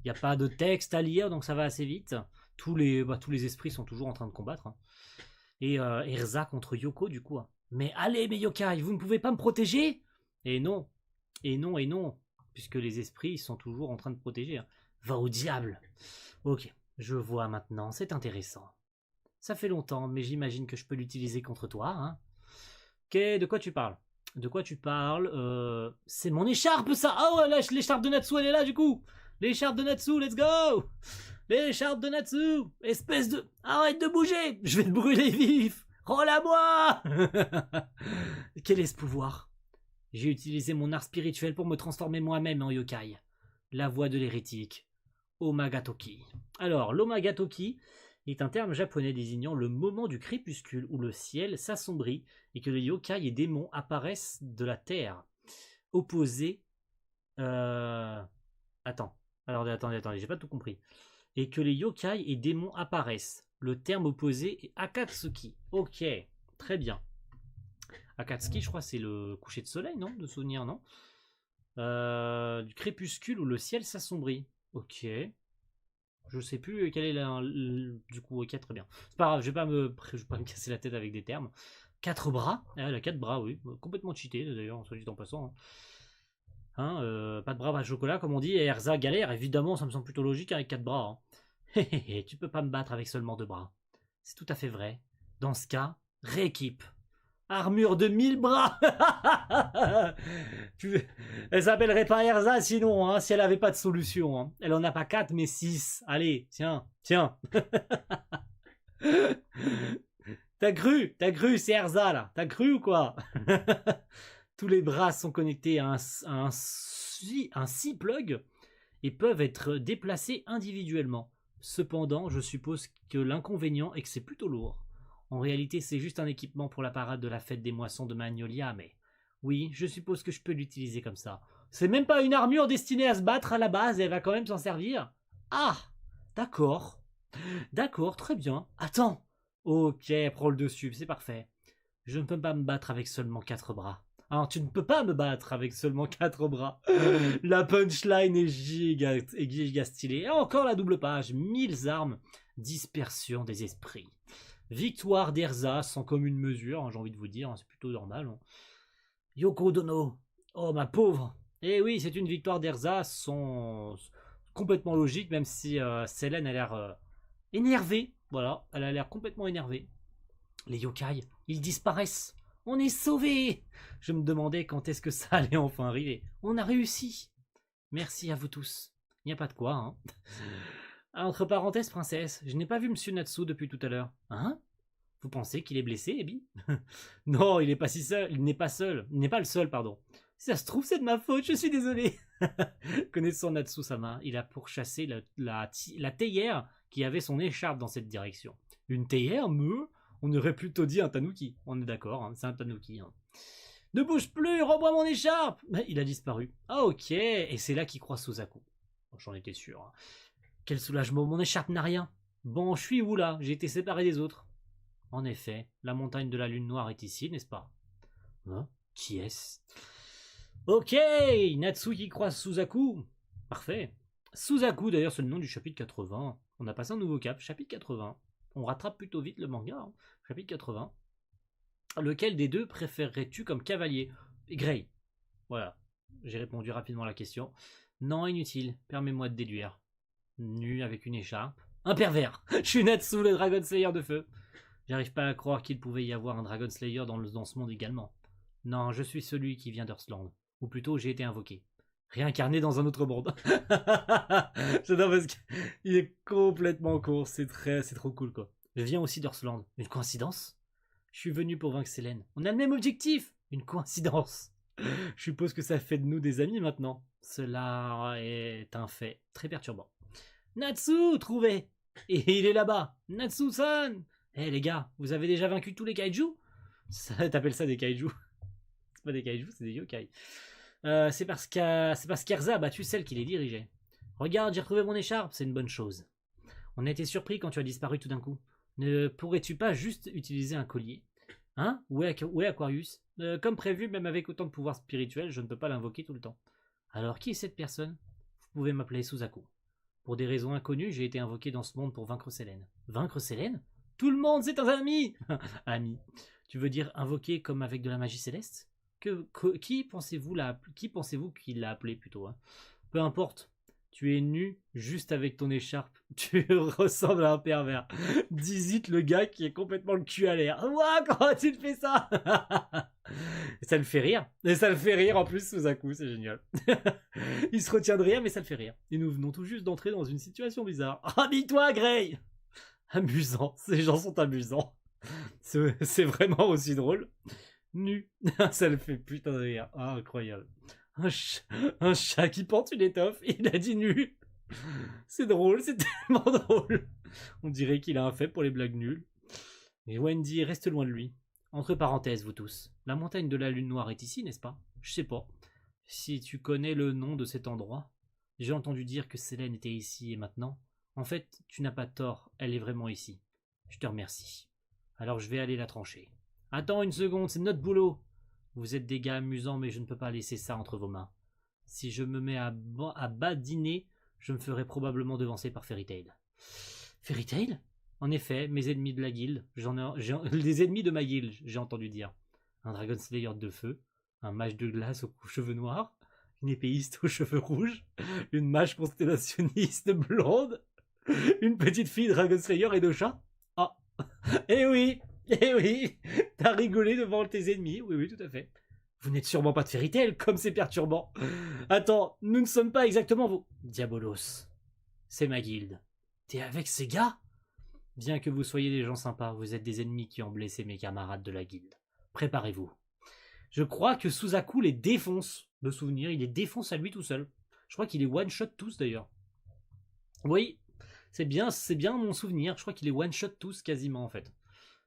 Il n'y a pas de texte à lire, donc ça va assez vite. Tous les esprits sont toujours en train de combattre. Hein. Et Erza contre Yoko, du coup. Hein. Mais allez, mes yokai, vous ne pouvez pas me protéger? Et non. Puisque les esprits sont toujours en train de protéger. Hein. Va au diable. Ok, je vois maintenant, c'est intéressant. Ça fait longtemps, mais j'imagine que je peux l'utiliser contre toi. Hein. Ok, de quoi tu parles? C'est mon écharpe, ça. Ah ouais, l'écharpe de Natsu, elle est là, du coup. L'écharpe de Natsu, let's go! L'écharpe de Natsu! Espèce de... Arrête de bouger! Je vais te brûler vif! Rends-la-moi! Quel est ce pouvoir? J'ai utilisé mon art spirituel pour me transformer moi-même en yokai. la voix de l'hérétique. Omagatoki. Alors, l'Omagatoki est un terme japonais désignant le moment du crépuscule où le ciel s'assombrit et que les yokai et démons apparaissent de la terre. Opposés. Attends. Alors, attendez, j'ai pas tout compris. Et que les yokai et démons apparaissent. Le terme opposé est Akatsuki. Ok, très bien. Akatsuki, je crois, c'est le coucher de soleil, non? De souvenir, non? Du crépuscule où le ciel s'assombrit. Ok. Je sais plus quel est du coup. Ok, très bien. C'est pas grave, je vais pas me casser la tête avec des termes. 4 bras. Ah, elle a 4 bras, oui. Complètement cheaté, d'ailleurs, soit dit en passant. Pas de bras, pas de chocolat, comme on dit. Et Erza galère, évidemment, ça me semble plutôt logique avec 4 bras. Tu peux pas me battre avec seulement 2 bras. C'est tout à fait vrai. Dans ce cas, rééquipe. Armure de 1000 bras. Elle s'appellerait pas Erza sinon, si elle avait pas de solution. Elle en a pas 4 mais 6. Allez, tiens. T'as cru, c'est Erza là. T'as cru ou quoi? Tous les bras sont connectés à un 6 plug et peuvent être déplacés individuellement. Cependant, je suppose que l'inconvénient est que c'est plutôt lourd. En réalité, c'est juste un équipement pour la parade de la fête des moissons de Magnolia, mais oui, je suppose que je peux l'utiliser comme ça. C'est même pas une armure destinée à se battre à la base, et elle va quand même s'en servir. Ah, d'accord. D'accord, très bien. Attends. Ok, prends le dessus, c'est parfait. Je ne peux pas me battre avec seulement 4 bras. Alors, tu ne peux pas me battre avec seulement 4 bras. La punchline est giga stylée. Et encore la double page. 1000 armes. Dispersion des esprits. Victoire d'Erza sans commune mesure, j'ai envie de vous dire. C'est plutôt normal. Yoko Dono. Oh, ma pauvre. Eh oui, c'est une victoire d'Erza complètement logique, même si Selene a l'air énervée. Voilà, elle a l'air complètement énervée. Les yokai, ils disparaissent. On est sauvés. Je me demandais quand est-ce que ça allait enfin arriver. On a réussi. Merci à vous tous. Il n'y a pas de quoi, Entre parenthèses, princesse, je n'ai pas vu Monsieur Natsu depuis tout à l'heure. Hein? Vous pensez qu'il est blessé, Ebi? Non, il n'est pas si seul. Il n'est pas seul. Il n'est pas le seul, pardon. Si ça se trouve, c'est de ma faute, je suis désolé. Connaissant Natsu-sama, il a pourchassé la théière qui avait son écharpe dans cette direction. Une théière, on aurait plutôt dit un tanuki. On est d'accord, c'est un tanuki. Ne bouge plus, rends-moi mon écharpe. Mais il a disparu. Ah ok, et c'est là qu'il croit Suzaku. J'en étais sûr. Quel soulagement, mon écharpe n'a rien. Bon, je suis où là? J'ai été séparé des autres. En effet, la montagne de la lune noire est ici, n'est-ce pas? Qui est-ce? Ok, Natsu qui croise Suzaku. Parfait. Suzaku, d'ailleurs, c'est le nom du chapitre 80. On a passé un nouveau cap, chapitre 80. On rattrape plutôt vite le manga, chapitre 80. Lequel des deux préférerais-tu comme cavalier? Grey. Voilà, j'ai répondu rapidement à la question. Non, inutile, permets-moi de déduire. Nu avec une écharpe. Un pervers. Je suis Natsu, le Dragon Slayer de feu. J'arrive pas à croire qu'il pouvait y avoir un Dragon Slayer dans ce monde également. Non, je suis celui qui vient d'Earthland. Ou plutôt, j'ai été invoqué. Réincarné dans un autre monde. J'adore parce qu'il est complètement con. C'est trop cool, quoi. Je viens aussi d'Earthland. Une coïncidence? Je suis venu pour vaincre Selene. On a le même objectif. Une coïncidence. Je suppose que ça fait de nous des amis maintenant. Cela est un fait très perturbant. Natsu, trouvé. Et il est là-bas. Natsu-san. Eh les gars, vous avez déjà vaincu tous les kaiju? T'appelles ça des kaiju? C'est pas des kaiju, c'est des yokai. C'est parce qu'Erza a battu celle qui les dirigeait. Regarde, j'ai retrouvé mon écharpe, c'est une bonne chose. On a été surpris quand tu as disparu tout d'un coup. Ne pourrais-tu pas juste utiliser un collier? Hein? Où est Aquarius? Comme prévu, même avec autant de pouvoir spirituel, je ne peux pas l'invoquer tout le temps. Alors qui est cette personne? Vous pouvez m'appeler Suzaku. Pour des raisons inconnues, j'ai été invoqué dans ce monde pour vaincre Selene. Vaincre Selene? Tout le monde, c'est un ami. Ami. Tu veux dire invoqué comme avec de la magie céleste? Qui pensez-vous qui l'a appelé plutôt? Peu importe. Tu es nu juste avec ton écharpe. Tu ressembles à un pervers. Dizit le gars qui est complètement le cul à l'air. Ouah, comment tu fais ça? Ça le fait rire. Et ça le fait rire en plus Suzaku, c'est génial. Il se retient de rire, mais ça le fait rire. Et nous venons tout juste d'entrer dans une situation bizarre. Habille-toi, Grey! Amusant. Ces gens sont amusants. C'est vraiment aussi drôle. Nu. Ça le fait putain de rire. Ah, incroyable. Un, un chat qui porte une étoffe, il a dit nu. C'est drôle, c'est tellement drôle. On dirait qu'il a un fait pour les blagues nulles. Et Wendy, reste loin de lui. Entre parenthèses, vous tous. La montagne de la lune noire est ici, n'est-ce pas? Je sais pas. Si tu connais le nom de cet endroit. J'ai entendu dire que Célène était ici et maintenant. En fait, tu n'as pas tort, elle est vraiment ici. Je te remercie. Alors je vais aller la trancher. Attends une seconde, c'est notre boulot. Vous êtes des gars amusants, mais je ne peux pas laisser ça entre vos mains. Si je me mets à badiner, je me ferai probablement devancer par Fairy Tail. Fairy Tail? En effet, mes ennemis de la guilde, les ennemis de ma guilde, j'ai entendu dire. Un Dragon Slayer de feu, un mage de glace aux cheveux noirs, une épéiste aux cheveux rouges, une mage constellationniste blonde, une petite fille Dragon Slayer et deux chats. Ah, eh oui, t'as rigolé devant tes ennemis, oui, tout à fait. Vous n'êtes sûrement pas de Fairy Tail, comme c'est perturbant. Attends, nous ne sommes pas exactement vos... Diabolos, c'est ma guilde. T'es avec ces gars? Bien que vous soyez des gens sympas, vous êtes des ennemis qui ont blessé mes camarades de la guilde. Préparez-vous. Je crois que Suzaku les défonce. De souvenir, il les défonce à lui tout seul. Je crois qu'il les one-shot tous d'ailleurs. Oui, c'est bien mon souvenir. Je crois qu'il les one-shot tous quasiment en fait.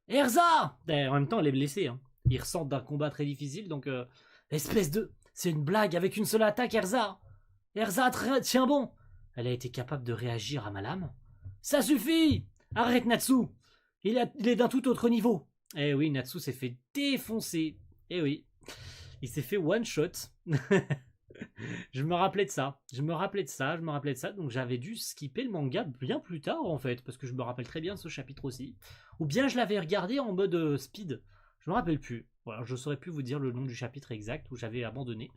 Erza! En même temps, elle est blessée. Hein. Ils ressortent d'un combat très difficile, donc... Espèce de... C'est une blague avec une seule attaque, Erza! Erza, tiens bon! Elle a été capable de réagir à ma lame. Ça suffit! Arrête, Natsu! Il est d'un tout autre niveau. Eh oui, Natsu s'est fait défoncer. Eh oui. Il s'est fait one-shot. Je me rappelais de ça. Donc j'avais dû skipper le manga bien plus tard, en fait. Parce que je me rappelle très bien de ce chapitre aussi. Ou bien je l'avais regardé en mode speed. Je me rappelle plus. Voilà, je saurais plus vous dire le nom du chapitre exact où j'avais abandonné.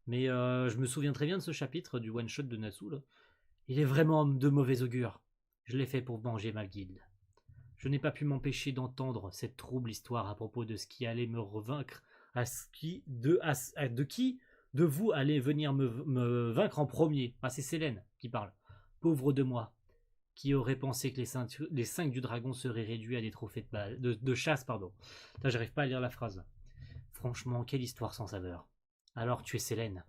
Mais je me souviens très bien de ce chapitre du one-shot de Natsu. Là. Il est vraiment de mauvais augure. Je l'ai fait pour venger ma guilde. Je n'ai pas pu m'empêcher d'entendre cette trouble histoire à propos de ce qui allait me revaincre, de qui de vous allez venir me vaincre en premier. Ah, c'est Célène qui parle. Pauvre de moi, qui aurait pensé que les 5 du dragon seraient réduits à des trophées de chasse, pardon. Là, j'arrive pas à lire la phrase. Franchement, quelle histoire sans saveur. Alors tu es Célène.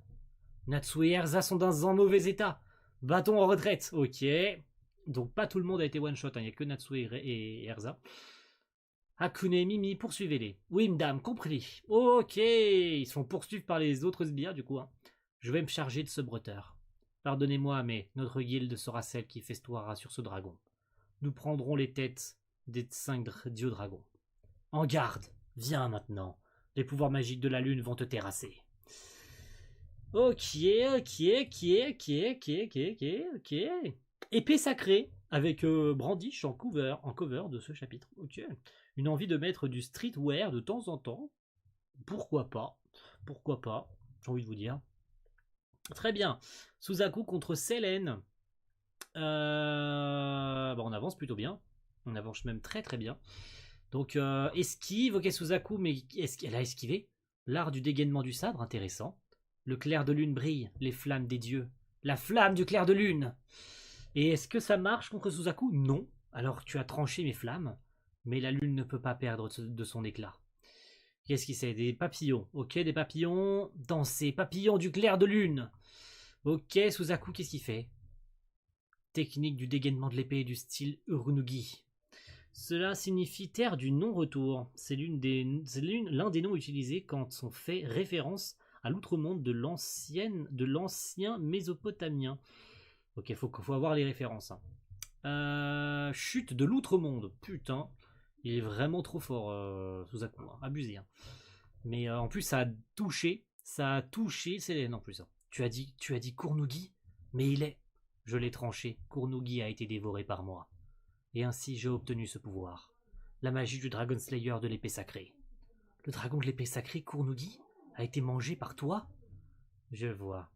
Natsu et Erza sont dans un mauvais état. Bâton en retraite. Ok. Donc pas tout le monde a été one-shot, il n'y a que Natsu et Erza. Hakune et Mimi, poursuivez-les. Oui, madame, compris. Ok, ils se font poursuivre par les autres sbires, du coup. Hein. Je vais me charger de ce bretteur. Pardonnez-moi, mais notre guilde sera celle qui festoiera sur ce dragon. Nous prendrons les têtes des 5 dieux dragons. En garde, viens maintenant. Les pouvoirs magiques de la lune vont te terrasser. Ok. Épée sacrée avec Brandish en cover de ce chapitre. Ok. Une envie de mettre du streetwear de temps en temps. Pourquoi pas? J'ai envie de vous dire. Très bien. Suzaku contre Célène. On avance plutôt bien. On avance même très très bien. Donc esquive, ok Suzaku, mais elle a esquivé. L'art du dégainement du sabre, intéressant. Le clair de lune brille, les flammes des dieux. La flamme du clair de lune. Et est-ce que ça marche contre Suzaku? Non. Alors tu as tranché mes flammes, mais la lune ne peut pas perdre de son éclat. Qu'est-ce qui c'est? Des papillons. Ok, des papillons. Danser, papillons du clair de lune. Ok, Suzaku, qu'est-ce qu'il fait? Technique du dégainement de l'épée du style Urunugi. Cela signifie terre du non-retour. C'est l'un des noms utilisés quand on fait référence à l'outre-monde de l'ancien mésopotamien. Ok, faut avoir les références. Hein. Chute de l'outre-monde. Putain, il est vraiment trop fort, Suzaku. Hein. Abusé. Hein. Mais en plus, ça a touché Célène en plus. Hein. Tu as dit Kurunugi, mais il est. Je l'ai tranché. Kurunugi a été dévoré par moi. Et ainsi, j'ai obtenu ce pouvoir. La magie du Dragon Slayer de l'épée sacrée. Le dragon de l'épée sacrée, Kurunugi, a été mangé par toi? Je vois.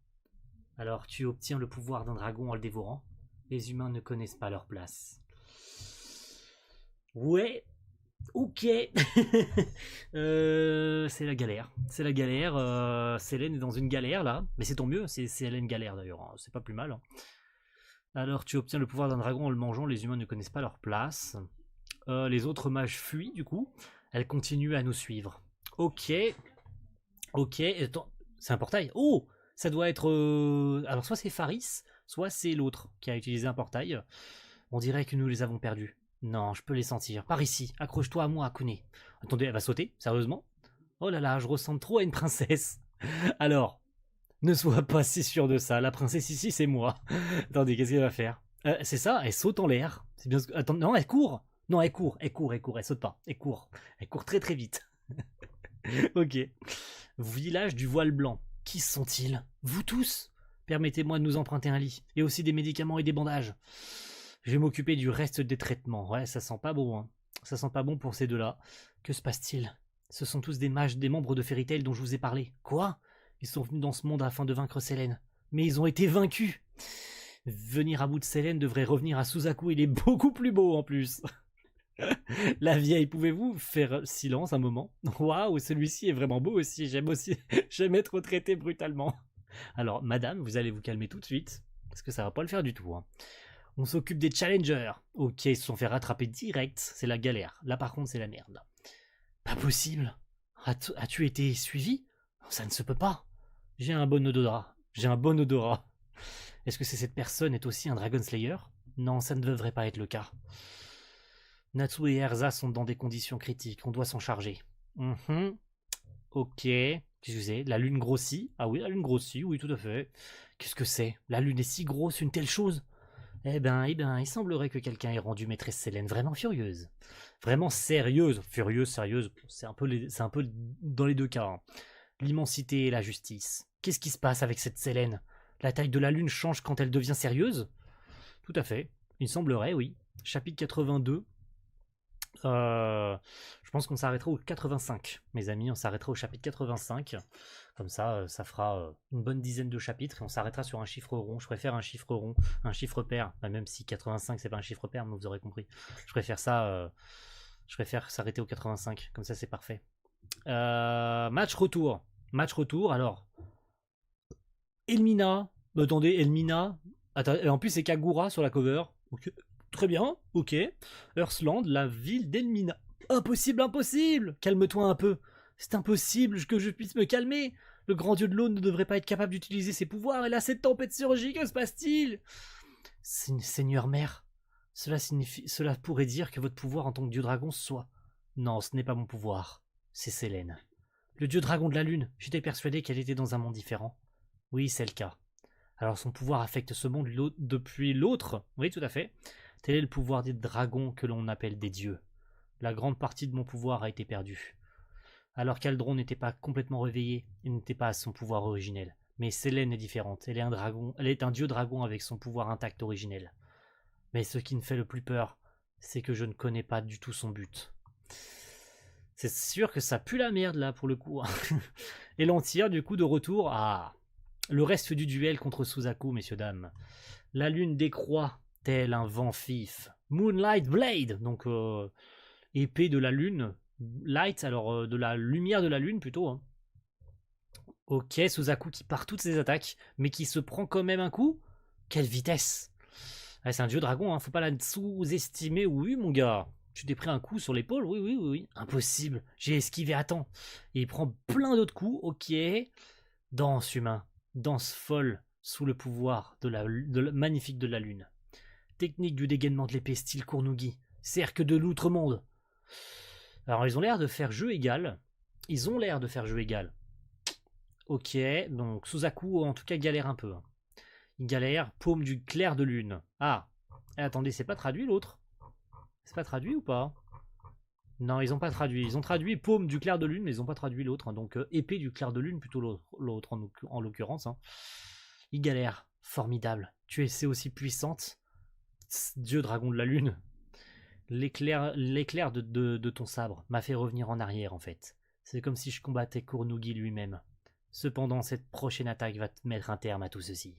Alors tu obtiens le pouvoir d'un dragon en le dévorant. Les humains ne connaissent pas leur place. Ouais, ok. C'est la galère. Célène est dans une galère là. Mais c'est tant mieux, c'est Célène galère d'ailleurs. Hein. C'est pas plus mal. Hein. Alors tu obtiens le pouvoir d'un dragon en le mangeant. Les humains ne connaissent pas leur place. Les autres mages fuient du coup. Elles continuent à nous suivre. Ok. Attends, c'est un portail. Oh! Ça doit être... Alors soit c'est Faris, soit c'est l'autre qui a utilisé un portail. On dirait que nous les avons perdus. Non, je peux les sentir. Par ici, accroche-toi à moi, Akune. Attendez, elle va sauter, sérieusement? Oh là là, je ressemble trop à une princesse. Alors, ne sois pas si sûr de ça, la princesse ici c'est moi. Attendez, qu'est-ce qu'elle va faire? C'est ça, elle saute en l'air. C'est bien. Attends, non, elle court. Non, elle court, elle saute pas. Elle court très très vite. Ok. Village du voile blanc. Qui sont-ils? Vous tous? Permettez-moi de nous emprunter un lit, et aussi des médicaments et des bandages. Je vais m'occuper du reste des traitements. Ouais, ça sent pas bon, hein. Ça sent pas bon pour ces deux-là. Que se passe-t-il? Ce sont tous des mages, des membres de Fairy Tail dont je vous ai parlé. Quoi? Ils sont venus dans ce monde afin de vaincre Selene. Mais ils ont été vaincus. Venir à bout de Selene devrait revenir à Suzaku, il est beaucoup plus beau en plus. La vieille, pouvez-vous faire silence un moment? Waouh, celui-ci est vraiment beau aussi, j'aime être traité brutalement. Alors, madame, vous allez vous calmer tout de suite, parce que ça va pas le faire du tout. Hein. On s'occupe des challengers. Ok, ils se sont fait rattraper direct, c'est la galère. Là par contre, c'est la merde. Pas possible. As-tu été suivi? Ça ne se peut pas. J'ai un bon odorat. Est-ce que cette personne est aussi un Dragon Slayer? Non, ça ne devrait pas être le cas. Natsu et Erza sont dans des conditions critiques, on doit s'en charger. Ok. Qu'est-ce que c'est? La lune grossit? Ah oui, la lune grossit, oui, tout à fait. Qu'est-ce que c'est? La lune est si grosse, une telle chose? Eh ben, il semblerait que quelqu'un ait rendu maîtresse Selene vraiment furieuse. Vraiment sérieuse. Furieuse, sérieuse, c'est un peu dans les deux cas. Hein. L'immensité et la justice. Qu'est-ce qui se passe avec cette Selene? La taille de la lune change quand elle devient sérieuse? Tout à fait. Il semblerait, oui. Chapitre 82. Je pense qu'on s'arrêtera au 85, mes amis. On s'arrêtera au chapitre 85. Comme ça, ça fera une bonne dizaine de chapitres et on s'arrêtera sur un chiffre rond. Je préfère un chiffre rond, un chiffre pair. Même si 85 c'est pas un chiffre pair, mais vous aurez compris. Je préfère ça. Je préfère s'arrêter au 85. Comme ça, c'est parfait. Match retour. Alors, Elmina. Attendez, Elmina. Attends, en plus, c'est Kagura sur la cover. Ok. Très bien, ok. Earthland, la ville d'Elmina. Impossible! Calme-toi un peu. C'est impossible que je puisse me calmer. Le grand dieu de l'eau ne devrait pas être capable d'utiliser ses pouvoirs. Et là, cette tempête surgit, que se passe-t-il? Seigneur mère, cela pourrait dire que votre pouvoir en tant que dieu dragon soit... Non, ce n'est pas mon pouvoir. C'est Selene. Le dieu dragon de la lune. J'étais persuadé qu'elle était dans un monde différent. Oui, c'est le cas. Alors son pouvoir affecte ce monde depuis l'autre? Oui, tout à fait. Tel est le pouvoir des dragons que l'on appelle des dieux. La grande partie de mon pouvoir a été perdue. Alors qu'Aldron n'était pas complètement réveillé, il n'était pas à son pouvoir originel. Mais Selene est différente, elle est un dieu dragon avec son pouvoir intact originel. Mais ce qui me fait le plus peur, c'est que je ne connais pas du tout son but. C'est sûr que ça pue la merde là pour le coup. Et l'on tire du coup de retour à le reste du duel contre Suzaku, messieurs dames. La lune décroît tel un vent vif. Moonlight Blade, donc épée de la lune. Light, alors de la lumière de la lune plutôt. Hein. Ok, Suzaku qui part toutes ses attaques, mais qui se prend quand même un coup. Quelle vitesse! Ah, c'est un dieu dragon, hein, faut pas la sous-estimer. Oui, mon gars, tu t'es pris un coup sur l'épaule, oui. Impossible, j'ai esquivé à temps. Et il prend plein d'autres coups, ok. Danse humain, danse folle, sous le pouvoir magnifique de la lune. Technique du dégainement de l'épée style Kournugi, cercle de l'outre-monde. Alors ils ont l'air de faire jeu égal. Ok, donc Suzaku en tout cas galère un peu. Il galère, paume du clair de lune. Ah, attendez, c'est pas traduit l'autre? C'est pas traduit ou pas? Non, ils ont pas traduit. Ils ont traduit paume du clair de lune, mais ils ont pas traduit l'autre. Hein. Donc épée du clair de lune, plutôt l'autre en l'occurrence. Hein. Il galère. Formidable. Tu es aussi puissante. Dieu dragon de la lune. L'éclair de ton sabre m'a fait revenir en arrière en fait. C'est comme si je combattais Kournugi lui-même. Cependant, cette prochaine attaque va te mettre un terme à tout ceci.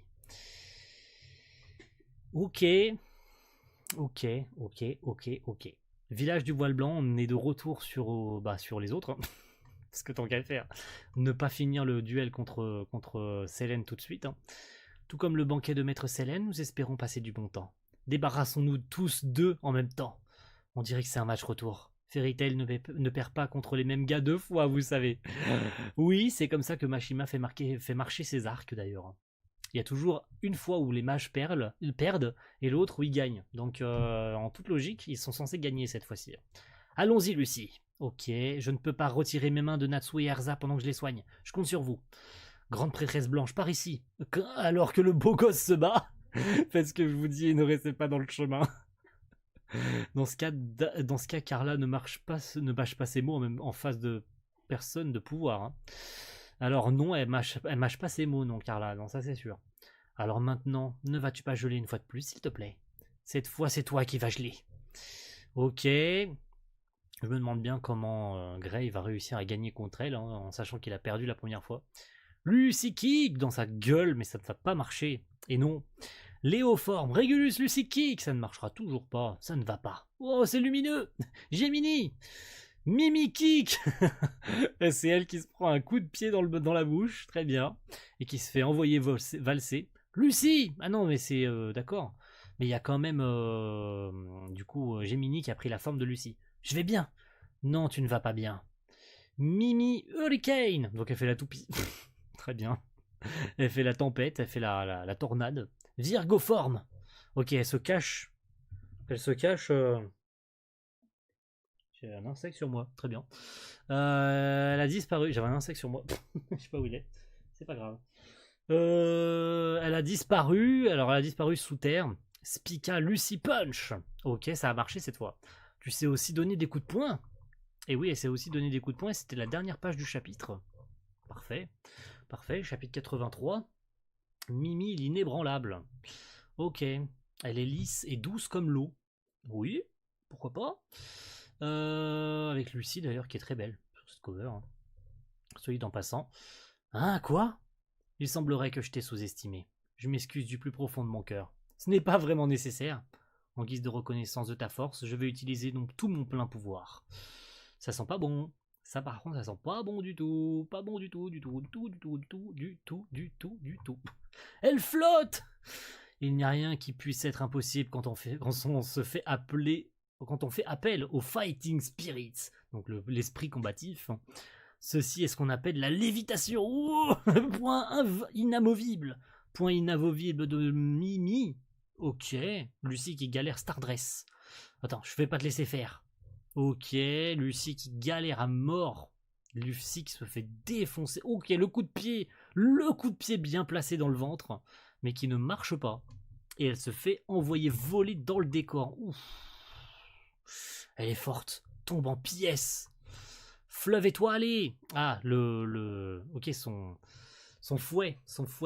Ok. Village du voile blanc, on est de retour sur les autres. Hein. Parce que tant qu'à faire, ne pas finir le duel contre Selene tout de suite. Hein. Tout comme le banquet de maître Selene, nous espérons passer du bon temps. Débarrassons-nous tous d'eux en même temps. On dirait que c'est un match retour. Fairy Tail ne perd pas contre les mêmes gars 2 fois, vous savez. Oui, c'est comme ça que Mashima fait marcher ses arcs d'ailleurs. Il y a toujours une fois où les mages perdent et l'autre où ils gagnent. Donc en toute logique, ils sont censés gagner cette fois-ci. Allons-y, Lucie. Ok, je ne peux pas retirer mes mains de Natsu et Erza pendant que je les soigne. Je compte sur vous. Grande prêtresse blanche, par ici. Alors que le beau gosse se bat. Faites ce que je vous dis et ne restez pas dans le chemin. Dans ce cas, Carla ne mâche pas ses mots en face de personne de pouvoir. Hein. Alors non, elle mâche pas ses mots, non, Carla, non, ça c'est sûr. Alors maintenant, ne vas-tu pas geler une fois de plus, s'il te plaît? Cette fois, c'est toi qui vas geler. Ok. Je me demande bien comment Gray va réussir à gagner contre elle, hein, en sachant qu'il a perdu la première fois. Lucy Kick dans sa gueule, mais ça ne va pas marcher. Et non. Léoforme, Régulus, Lucy Kick, ça ne marchera toujours pas, ça ne va pas. Oh, c'est lumineux. Gemini, Mimi Kick. C'est elle qui se prend un coup de pied dans la bouche, très bien, et qui se fait envoyer valser. Lucie. Ah non, mais c'est d'accord. Mais il y a quand même du coup Gemini qui a pris la forme de Lucie. Je vais bien. Non, tu ne vas pas bien. Mimi Hurricane. Donc elle fait la toupie. Très bien. Elle fait la tempête, elle fait la tornade. Virgoforme. Ok, elle se cache. Elle se cache. J'ai un insecte sur moi. Très bien. Elle a disparu. J'avais un insecte sur moi. Je sais pas où il est. C'est pas grave. Elle a disparu. Alors elle a disparu sous terre. Spica Lucy Punch. Ok, ça a marché cette fois. Tu sais aussi donner des coups de poing. Et oui, elle sait aussi donner des coups de poing. C'était la dernière page du chapitre. Parfait. Parfait. Chapitre 83. Mimi l'inébranlable. Ok. Elle est lisse et douce comme l'eau. Oui, pourquoi pas. Avec Lucie d'ailleurs qui est très belle sur cette cover. Hein. Solide en passant. Hein, quoi? Il semblerait que je t'ai sous-estimé. Je m'excuse du plus profond de mon cœur. Ce n'est pas vraiment nécessaire. En guise de reconnaissance de ta force, je vais utiliser donc tout mon plein pouvoir. Ça sent pas bon. Ça par contre, ça sent pas bon du tout. Pas bon du tout, du tout, du tout, du tout, du tout, du tout, du tout, du tout. Elle flotte! Il n'y a rien qui puisse être impossible quand on fait appel aux fighting spirits, donc l'esprit combatif. Ceci est ce qu'on appelle la lévitation. Oh, point inamovible. Point inamovible de Mimi. Ok. Lucie qui galère Stardress. Attends, je vais pas te laisser faire. Ok. Lucie qui galère à mort. Lucie qui se fait défoncer. Ok, le coup de pied. Le coup de pied bien placé dans le ventre. Mais qui ne marche pas. Et elle se fait envoyer voler dans le décor. Ouf. Elle est forte. Tombe en pièces. Fleuve étoilé. Ah, ok, son fouet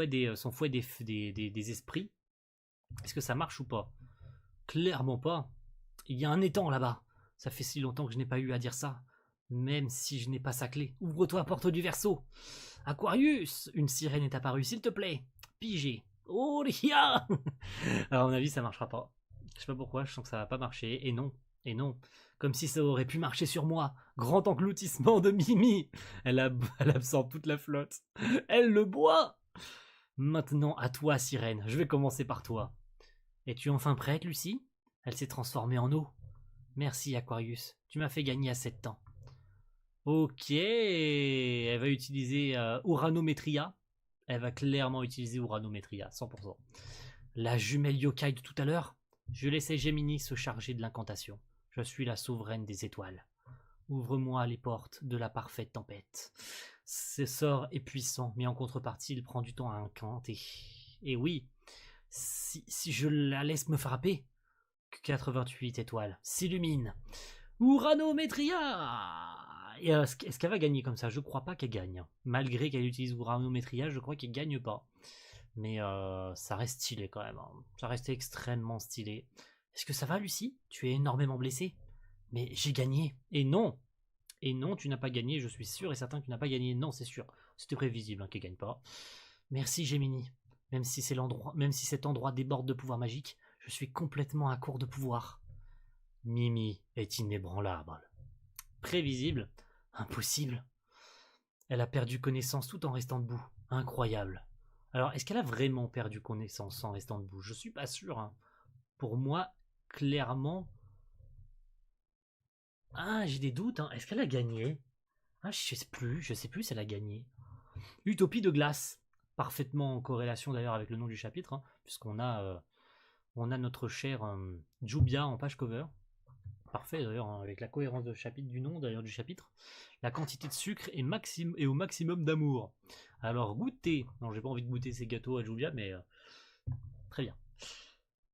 des esprits. Est-ce que ça marche ou pas? Clairement pas. Il y a un étang là-bas. Ça fait si longtemps que je n'ai pas eu à dire ça. Même si je n'ai pas sa clé. Ouvre-toi, porte du verso. Aquarius, une sirène est apparue, s'il te plaît. Pigé. Oh, Ria. Alors, à mon avis, ça marchera pas. Je sais pas pourquoi, je sens que ça va pas marcher. Et non. Et non. Comme si ça aurait pu marcher sur moi. Grand engloutissement de Mimi. Elle absorbe toute la flotte. Elle le boit. Maintenant, à toi, sirène. Je vais commencer par toi. Es-tu enfin prête, Lucie? Elle s'est transformée en eau. Merci, Aquarius. Tu m'as fait gagner à 7 ans. Ok. Elle va utiliser Uranometria. Elle va clairement utiliser Uranometria, 100%. La jumelle yokai de tout à l'heure. Je laissais Gemini se charger de l'incantation. Je suis la souveraine des étoiles. Ouvre-moi les portes de la parfaite tempête. Ce sort est puissant, mais en contrepartie, il prend du temps à incanter. Et oui, si je la laisse me frapper, 88 étoiles s'illuminent. Uranometria! Est-ce qu'elle va gagner comme ça? Je crois pas qu'elle gagne. Malgré qu'elle utilise Uranometria, je crois qu'elle gagne pas. Mais ça reste stylé quand même. Hein. Ça reste extrêmement stylé. Est-ce que ça va, Lucie? Tu es énormément blessée. Mais j'ai gagné. Et non, tu n'as pas gagné. Je suis sûr et certain que tu n'as pas gagné. Non, c'est sûr. C'était prévisible qu'elle gagne pas. Merci, Gemini. Même si cet endroit déborde de pouvoir magique, je suis complètement à court de pouvoir. Mimi est inébranlable. Prévisible. Impossible. Elle a perdu connaissance tout en restant debout. Incroyable. Alors, est-ce qu'elle a vraiment perdu connaissance en restant debout? Je suis pas sûr. Hein. Pour moi, clairement, Ah, j'ai des doutes, hein. Est-ce qu'elle a gagné? Ah, je sais plus si elle a gagné. Utopie de glace. Parfaitement en corrélation d'ailleurs avec le nom du chapitre, hein, puisqu'on on a notre cher Jubia en page cover. Parfait d'ailleurs, hein, avec la cohérence de chapitre du nom d'ailleurs du chapitre. La quantité de sucre est au maximum d'amour. Alors goûter. Non, j'ai pas envie de goûter ces gâteaux à Jubia, mais très bien.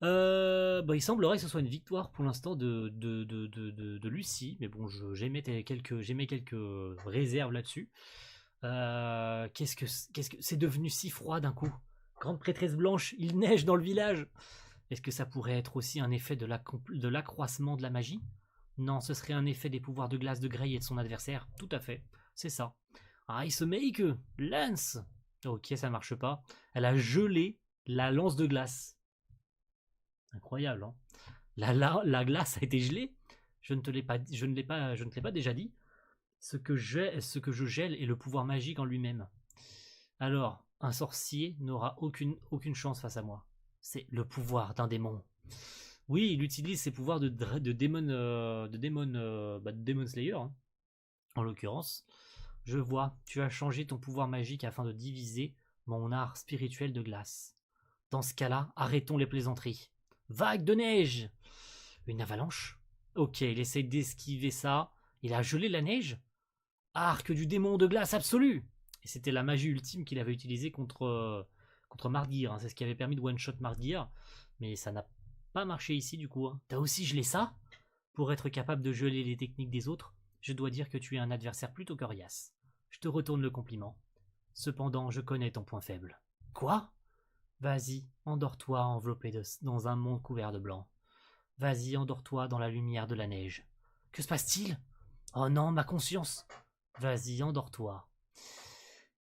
Il semblerait que ce soit une victoire pour l'instant de Lucie, mais bon, j'émets quelques réserves là-dessus. Qu'est-ce que c'est devenu si froid d'un coup? Grande prêtresse blanche, il neige dans le village. Est-ce que ça pourrait être aussi un effet de l'accroissement de la magie? Non, ce serait un effet des pouvoirs de glace de Grey et de son adversaire. Tout à fait, c'est ça. Ice Make, Lance. Ok, ça marche pas. Elle a gelé la lance de glace. Incroyable, hein. La glace a été gelée. Je ne te l'ai pas, je ne te l'ai pas déjà dit. Ce que je gèle est le pouvoir magique en lui-même. Alors, un sorcier n'aura aucune chance face à moi. C'est le pouvoir d'un démon. Oui, il utilise ses pouvoirs de Demon Slayer, hein, en l'occurrence. Je vois, tu as changé ton pouvoir magique afin de diviser mon art spirituel de glace. Dans ce cas-là, arrêtons les plaisanteries. Vague de neige! Une avalanche? Ok, il essaye d'esquiver ça. Il a gelé la neige? Arc du démon de glace absolu! Et c'était la magie ultime qu'il avait utilisée contre Mardir, hein. C'est ce qui avait permis de one-shot Mardir. Mais ça n'a pas marché ici du coup, hein. T'as aussi gelé ça? Pour être capable de geler les techniques des autres, je dois dire que tu es un adversaire plutôt coriace. Je te retourne le compliment. Cependant, je connais ton point faible. Quoi? Vas-y, endors-toi enveloppé dans un monde couvert de blanc. Vas-y, endors-toi dans la lumière de la neige. Que se passe-t-il? Oh non, ma conscience! Vas-y, endors-toi.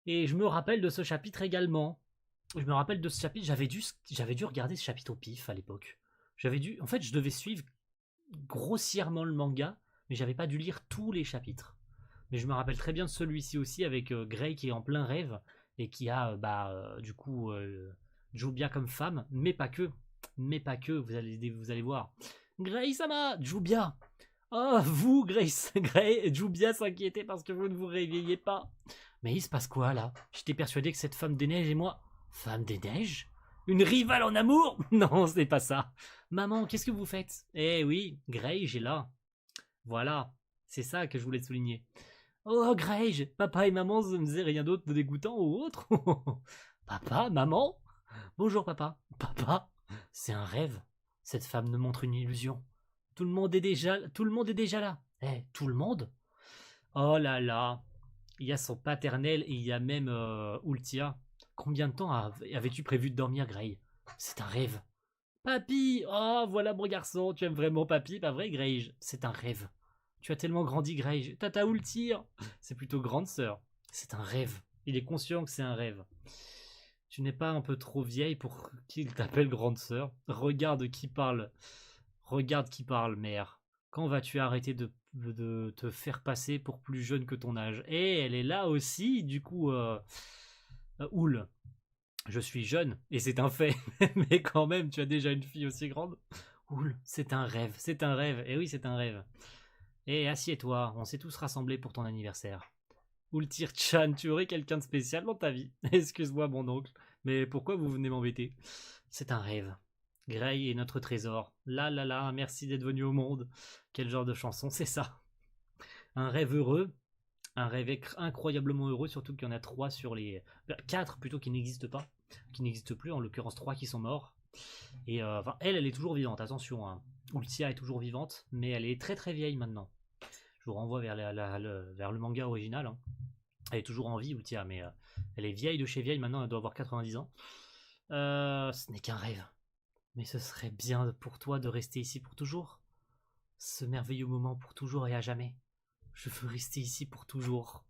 Et je me rappelle de ce chapitre également. Je me rappelle de ce chapitre, j'avais dû regarder ce chapitre au pif à l'époque. En fait, je devais suivre grossièrement le manga, mais j'avais pas dû lire tous les chapitres. Mais je me rappelle très bien de celui-ci aussi avec Grey qui est en plein rêve et qui a du coup Jubia comme femme, mais pas que. Mais pas que, vous allez voir. Grey-sama, Jubia. Oh, vous, Jubia s'inquiétait parce que vous ne vous réveillez pas. Mais il se passe quoi là? J'étais persuadé que cette femme des neiges et moi... Femme des neiges? Une rivale en amour? Non, ce n'est pas ça. Maman, qu'est-ce que vous faites? Eh oui, Grey, j'ai là. Voilà, c'est ça que je voulais souligner. Oh, Grey, papa et maman ne faisaient rien d'autre de dégoûtant ou autre? Papa, maman? Bonjour papa. Papa, c'est un rêve. Cette femme ne montre une illusion. Tout le monde est déjà là. Eh, tout le monde? Oh là là. Il y a son paternel et il y a même Ultia. Combien de temps avais-tu prévu de dormir, Grey? C'est un rêve. Papy! Oh, voilà mon garçon, tu aimes vraiment papy, pas vrai, Grey? C'est un rêve. Tu as tellement grandi, Grey. Tata Ultir! C'est plutôt grande sœur. C'est un rêve. Il est conscient que c'est un rêve. Tu n'es pas un peu trop vieille pour qu'il t'appelle grande sœur? Regarde qui parle. Regarde qui parle, mère. Quand vas-tu arrêter de te faire passer pour plus jeune que ton âge? Et elle est là aussi, du coup, Oul. Je suis jeune, et c'est un fait, mais quand même, tu as déjà une fille aussi grande. Oul, c'est un rêve, et oui, c'est un rêve. Et assieds-toi, on s'est tous rassemblés pour ton anniversaire. Ultir-chan, tu aurais quelqu'un de spécial dans ta vie? Excuse-moi, mon oncle, mais pourquoi vous venez m'embêter? C'est un rêve. Grey est notre trésor. Là là là, merci d'être venu au monde. Quel genre de chanson, c'est ça? Un rêve heureux, un rêve incroyablement heureux, surtout qu'il y en a 3 sur les... 4 plutôt qui n'existent pas, qui n'existent plus, en l'occurrence 3 qui sont morts. Et elle est toujours vivante, attention, hein. Ultia est toujours vivante, mais elle est très très vieille maintenant. Je vous renvoie vers le manga original, hein. Elle est toujours en vie, Ultia, mais elle est vieille de chez vieille maintenant, elle doit avoir 90 ans. Ce n'est qu'un rêve. Mais ce serait bien pour toi de rester ici pour toujours. Ce merveilleux moment pour toujours et à jamais. Je veux rester ici pour toujours.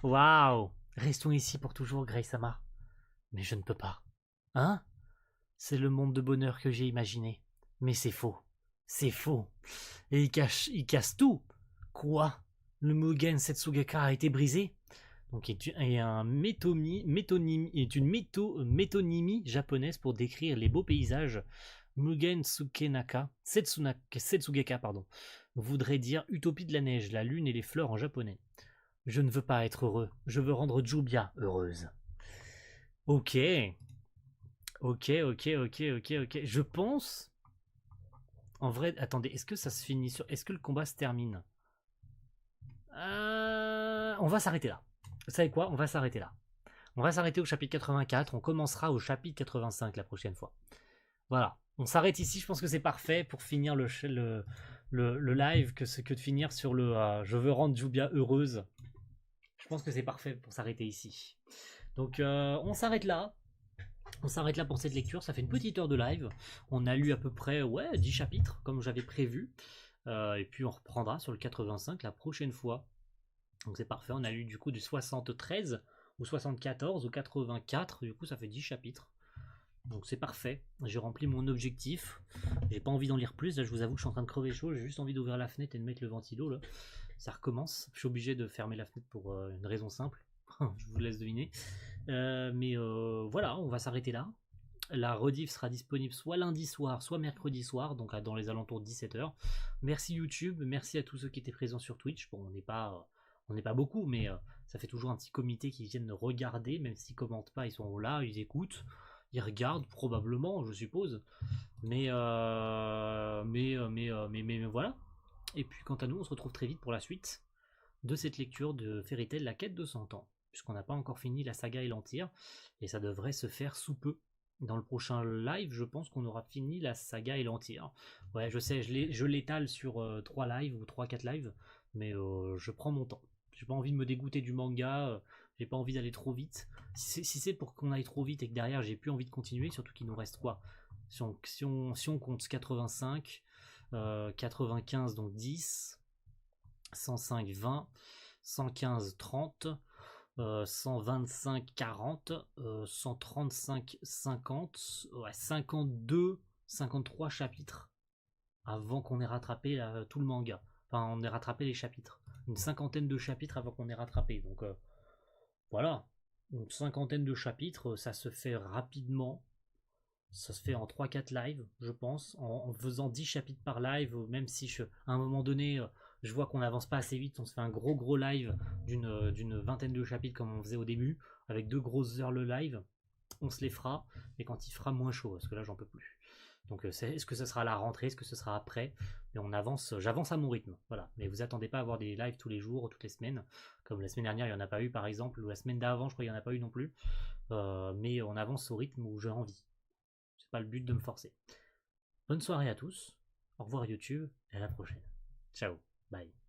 Waouh! Restons ici pour toujours, Grey-sama. Mais je ne peux pas. Hein? C'est le monde de bonheur que j'ai imaginé. Mais c'est faux. C'est faux. Et il casse tout. Quoi? Le Mugen Setsugeka a été brisé? Donc est une métonymie japonaise pour décrire les beaux paysages Mugen Tsukenaka, Setsugeka, pardon, voudrait dire utopie de la neige, la lune et les fleurs en japonais. Je ne veux pas être heureux, je veux rendre Jubia heureuse. Ok. Ok. Je pense. En vrai, attendez, est-ce que ça se finit sur. Est-ce que le combat se termine? On va s'arrêter là. Vous savez quoi? On va s'arrêter là. On va s'arrêter au chapitre 84. On commencera au chapitre 85 la prochaine fois. Voilà. On s'arrête ici. Je pense que c'est parfait pour finir le live que de finir sur le je veux rendre Jubia heureuse. Je pense que c'est parfait pour s'arrêter ici. Donc on s'arrête là. On s'arrête là pour cette lecture. Ça fait une petite heure de live. On a lu à peu près 10 chapitres comme j'avais prévu. Et puis on reprendra sur le 85 la prochaine fois. Donc c'est parfait. On a lu du coup du 73 ou 74 ou 84. Du coup ça fait 10 chapitres. Donc c'est parfait. J'ai rempli mon objectif. J'ai pas envie d'en lire plus. Là je vous avoue que je suis en train de crever chaud. J'ai juste envie d'ouvrir la fenêtre et de mettre le ventilo là. Ça recommence. Je suis obligé de fermer la fenêtre pour une raison simple. Je vous laisse deviner. Mais voilà, on va s'arrêter là. La rediff sera disponible soit lundi soir, soit mercredi soir, donc dans les alentours de 17h. Merci YouTube, merci à tous ceux qui étaient présents sur Twitch. Bon, on n'est pas beaucoup, mais ça fait toujours un petit comité qui viennent regarder, même s'ils commentent pas, ils sont là, ils écoutent, ils regardent probablement, je suppose. Mais voilà. Et puis quant à nous, on se retrouve très vite pour la suite de cette lecture de Fairy Tail, la quête de 100 ans, puisqu'on n'a pas encore fini la saga Elantyr, et ça devrait se faire sous peu. Dans le prochain live, je pense qu'on aura fini la saga Elantyr. Ouais, je sais, je l'étale sur 3 lives ou 3-4 lives, mais je prends mon temps. J'ai pas envie de me dégoûter du manga, j'ai pas envie d'aller trop vite. Si c'est pour qu'on aille trop vite et que derrière j'ai plus envie de continuer, surtout qu'il nous reste quoi, si on compte 85, 95 donc 10, 105 20, 115 30, 125 40, 135 50, ouais, 52, 53 chapitres avant qu'on ait rattrapé tout le manga. Enfin, on ait rattrapé les chapitres. Une cinquantaine de chapitres avant qu'on ait rattrapé. Donc voilà. Une cinquantaine de chapitres, ça se fait rapidement. Ça se fait en 3-4 lives, je pense, en faisant 10 chapitres par live, même si à un moment donné, je vois qu'on n'avance pas assez vite, on se fait un gros live d'une vingtaine de chapitres comme on faisait au début, avec 2 grosses heures le live, on se les fera, mais quand il fera moins chaud, parce que là j'en peux plus. Donc est-ce que ce sera à la rentrée, est-ce que ce sera après? Mais j'avance à mon rythme, voilà. Mais vous attendez pas à avoir des lives tous les jours, toutes les semaines, comme la semaine dernière il n'y en a pas eu par exemple, ou la semaine d'avant je crois qu'il n'y en a pas eu non plus, mais on avance au rythme où j'ai envie. C'est pas le but de me forcer. Bonne soirée à tous, au revoir YouTube, et à la prochaine. Ciao, bye.